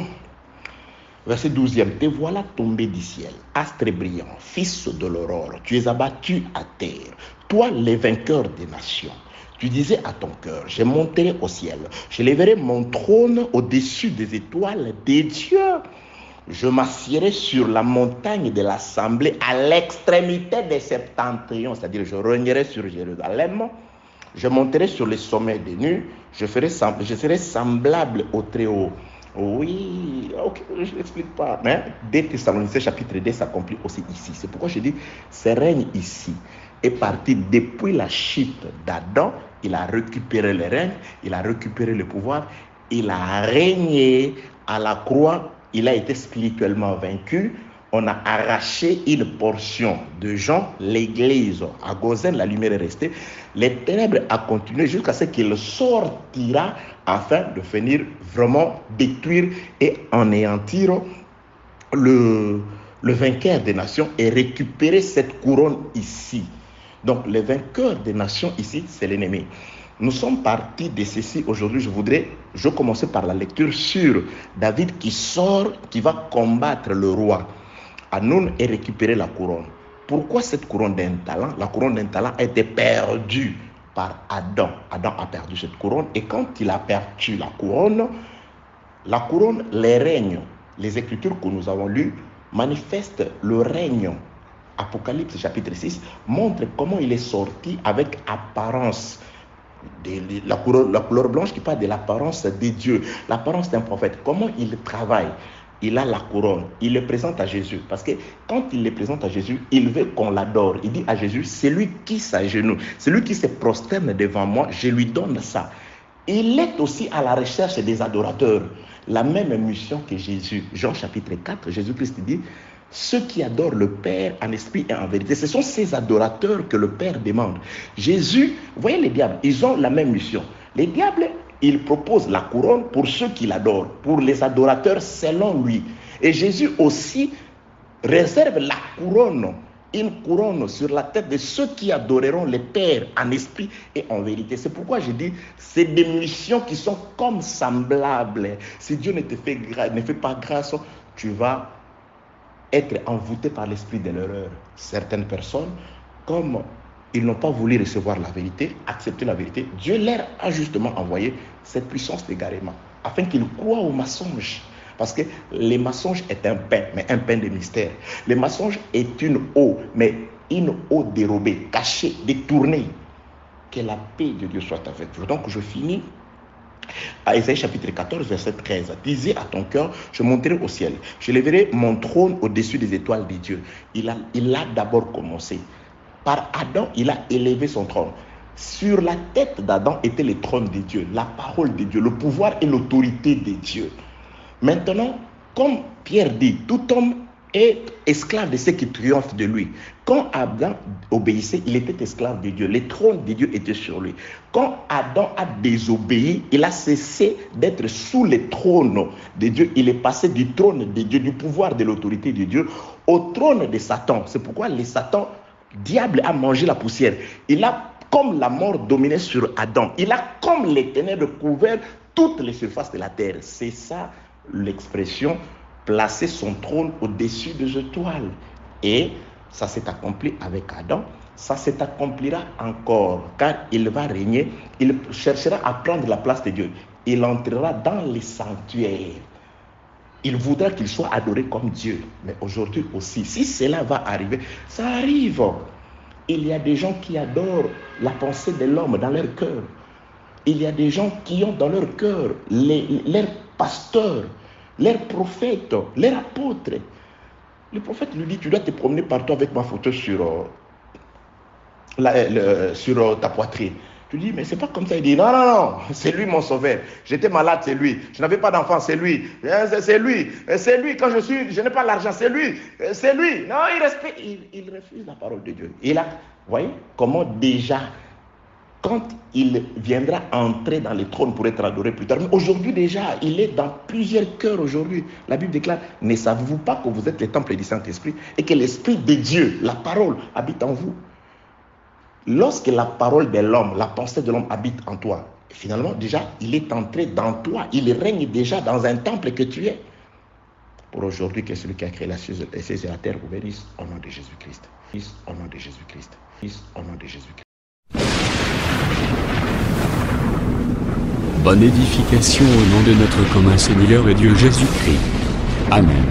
Verset 12e, te voilà tombé du ciel, astre brillant, fils de l'aurore, tu es abattu à terre, toi les vainqueurs des nations. Tu disais à ton cœur, je monterai au ciel, je lèverai mon trône au-dessus des étoiles des dieux. Je m'assierai sur la montagne de l'assemblée à l'extrémité des septentrions, c'est-à-dire je régnerai sur Jérusalem, je monterai sur les sommets des nues, je serai semblable au Très-Haut. Oui, ok, je n'explique pas. Mais 2 Thessaloniciens chapitre 2 s'accomplit aussi ici. C'est pourquoi je dis, ce règne ici est parti depuis la chute d'Adam. Il a récupéré le règne, il a récupéré le pouvoir, il a régné à la croix, il a été spirituellement vaincu. On a arraché une portion de gens, l'église à Gozen, la lumière est restée. Les ténèbres a continué jusqu'à ce qu'il sortira afin de venir vraiment détruire et anéantir le vainqueur des nations et récupérer cette couronne ici. Donc le vainqueur des nations ici, c'est l'ennemi. Nous sommes partis de ceci aujourd'hui. Je vais commencer par la lecture sur David qui sort, qui va combattre le roi Hanoun et récupérer la couronne. pourquoi cette couronne d'un talent? La couronne d'un talent a été perdue par Adam. Adam a perdu cette couronne et quand il a perdu la couronne, les règnes, les écritures que nous avons lues manifestent le règne. Apocalypse chapitre 6 montre comment il est sorti avec apparence. La couleur blanche qui parle de l'apparence de Dieu, l'apparence d'un prophète. Comment il travaille? Il a la couronne, il le présente à Jésus. Parce que quand il le présente à Jésus, il veut qu'on l'adore. Il dit à Jésus, celui qui s'agenouille, celui qui se prosterne devant moi, je lui donne ça. Il est aussi à la recherche des adorateurs. La même mission que Jésus. Jean chapitre 4, Jésus-Christ dit, ceux qui adorent le Père en esprit et en vérité, ce sont ces adorateurs que le Père demande. Jésus, vous voyez les diables, ils ont la même mission. Les diables, ils proposent la couronne pour ceux qui l'adorent, pour les adorateurs selon lui. Et Jésus aussi réserve la couronne, une couronne sur la tête de ceux qui adoreront le Père en esprit et en vérité. C'est pourquoi je dis, c'est des missions qui sont comme semblables. Si Dieu ne fait pas grâce, tu vas être envoûté par l'esprit de l'erreur. Certaines personnes, comme ils n'ont pas voulu recevoir la vérité, accepter la vérité, Dieu leur a justement envoyé cette puissance d'égarement, afin qu'ils croient aux mensonges. Parce que les mensonges est un pain, mais un pain de mystère. Le mensonge est une eau, mais une eau dérobée, cachée, détournée. Que la paix de Dieu soit avec vous. Donc je finis à Isaïe chapitre 14, verset 13. Disais à ton cœur, je monterai au ciel. Je lèverai mon trône au-dessus des étoiles de Dieu. Il a d'abord commencé. Par Adam, il a élevé son trône. Sur la tête d'Adam était le trône de Dieu, la parole de Dieu, le pouvoir et l'autorité de Dieu. Maintenant, comme Pierre dit, tout homme est esclave de ceux qui triomphent de lui. Quand Adam obéissait, il était esclave de Dieu. Le trône de Dieu était sur lui. Quand Adam a désobéi, il a cessé d'être sous le trône de Dieu. Il est passé du trône de Dieu, du pouvoir de l'autorité de Dieu, au trône de Satan. C'est pourquoi le Satan, diable, a mangé la poussière. Il a, comme la mort, dominé sur Adam. Il a, comme les ténèbres, couvert toutes les surfaces de la terre. C'est ça l'expression placer son trône au-dessus des étoiles. Et ça s'est accompli avec Adam, ça s'accomplira encore, car il va régner, il cherchera à prendre la place de Dieu. Il entrera dans les sanctuaires. Il voudra qu'il soit adoré comme Dieu. Mais aujourd'hui aussi, si cela va arriver, ça arrive. Il y a des gens qui adorent la pensée de l'homme dans leur cœur. Il y a des gens qui ont dans leur cœur leurs pasteurs, leurs prophètes, leurs apôtres. Le prophète lui dit, tu dois te promener partout avec ma photo sur ta poitrine. Tu dis, mais c'est pas comme ça. Il dit, non, non, non, c'est lui mon sauveur. J'étais malade, c'est lui. Je n'avais pas d'enfant, c'est lui. C'est lui. C'est lui. Quand je n'ai pas l'argent, c'est lui. C'est lui. Non, il refuse la parole de Dieu. Et là, vous voyez comment déjà, quand il viendra entrer dans les trônes pour être adoré plus tard, mais aujourd'hui déjà, il est dans plusieurs cœurs aujourd'hui. La Bible déclare, ne savez-vous pas que vous êtes le temple du Saint-Esprit et que l'Esprit de Dieu, la parole, habite en vous? Lorsque la parole de l'homme, la pensée de l'homme habite en toi, finalement déjà, il est entré dans toi. Il règne déjà dans un temple que tu es. Pour aujourd'hui, que celui qui a créé la cieux et la terre vous bénisse au nom de Jésus-Christ. Au nom de Jésus-Christ. Au nom de Jésus-Christ.
Bonne édification au nom de notre commun Seigneur et Dieu Jésus-Christ. Amen.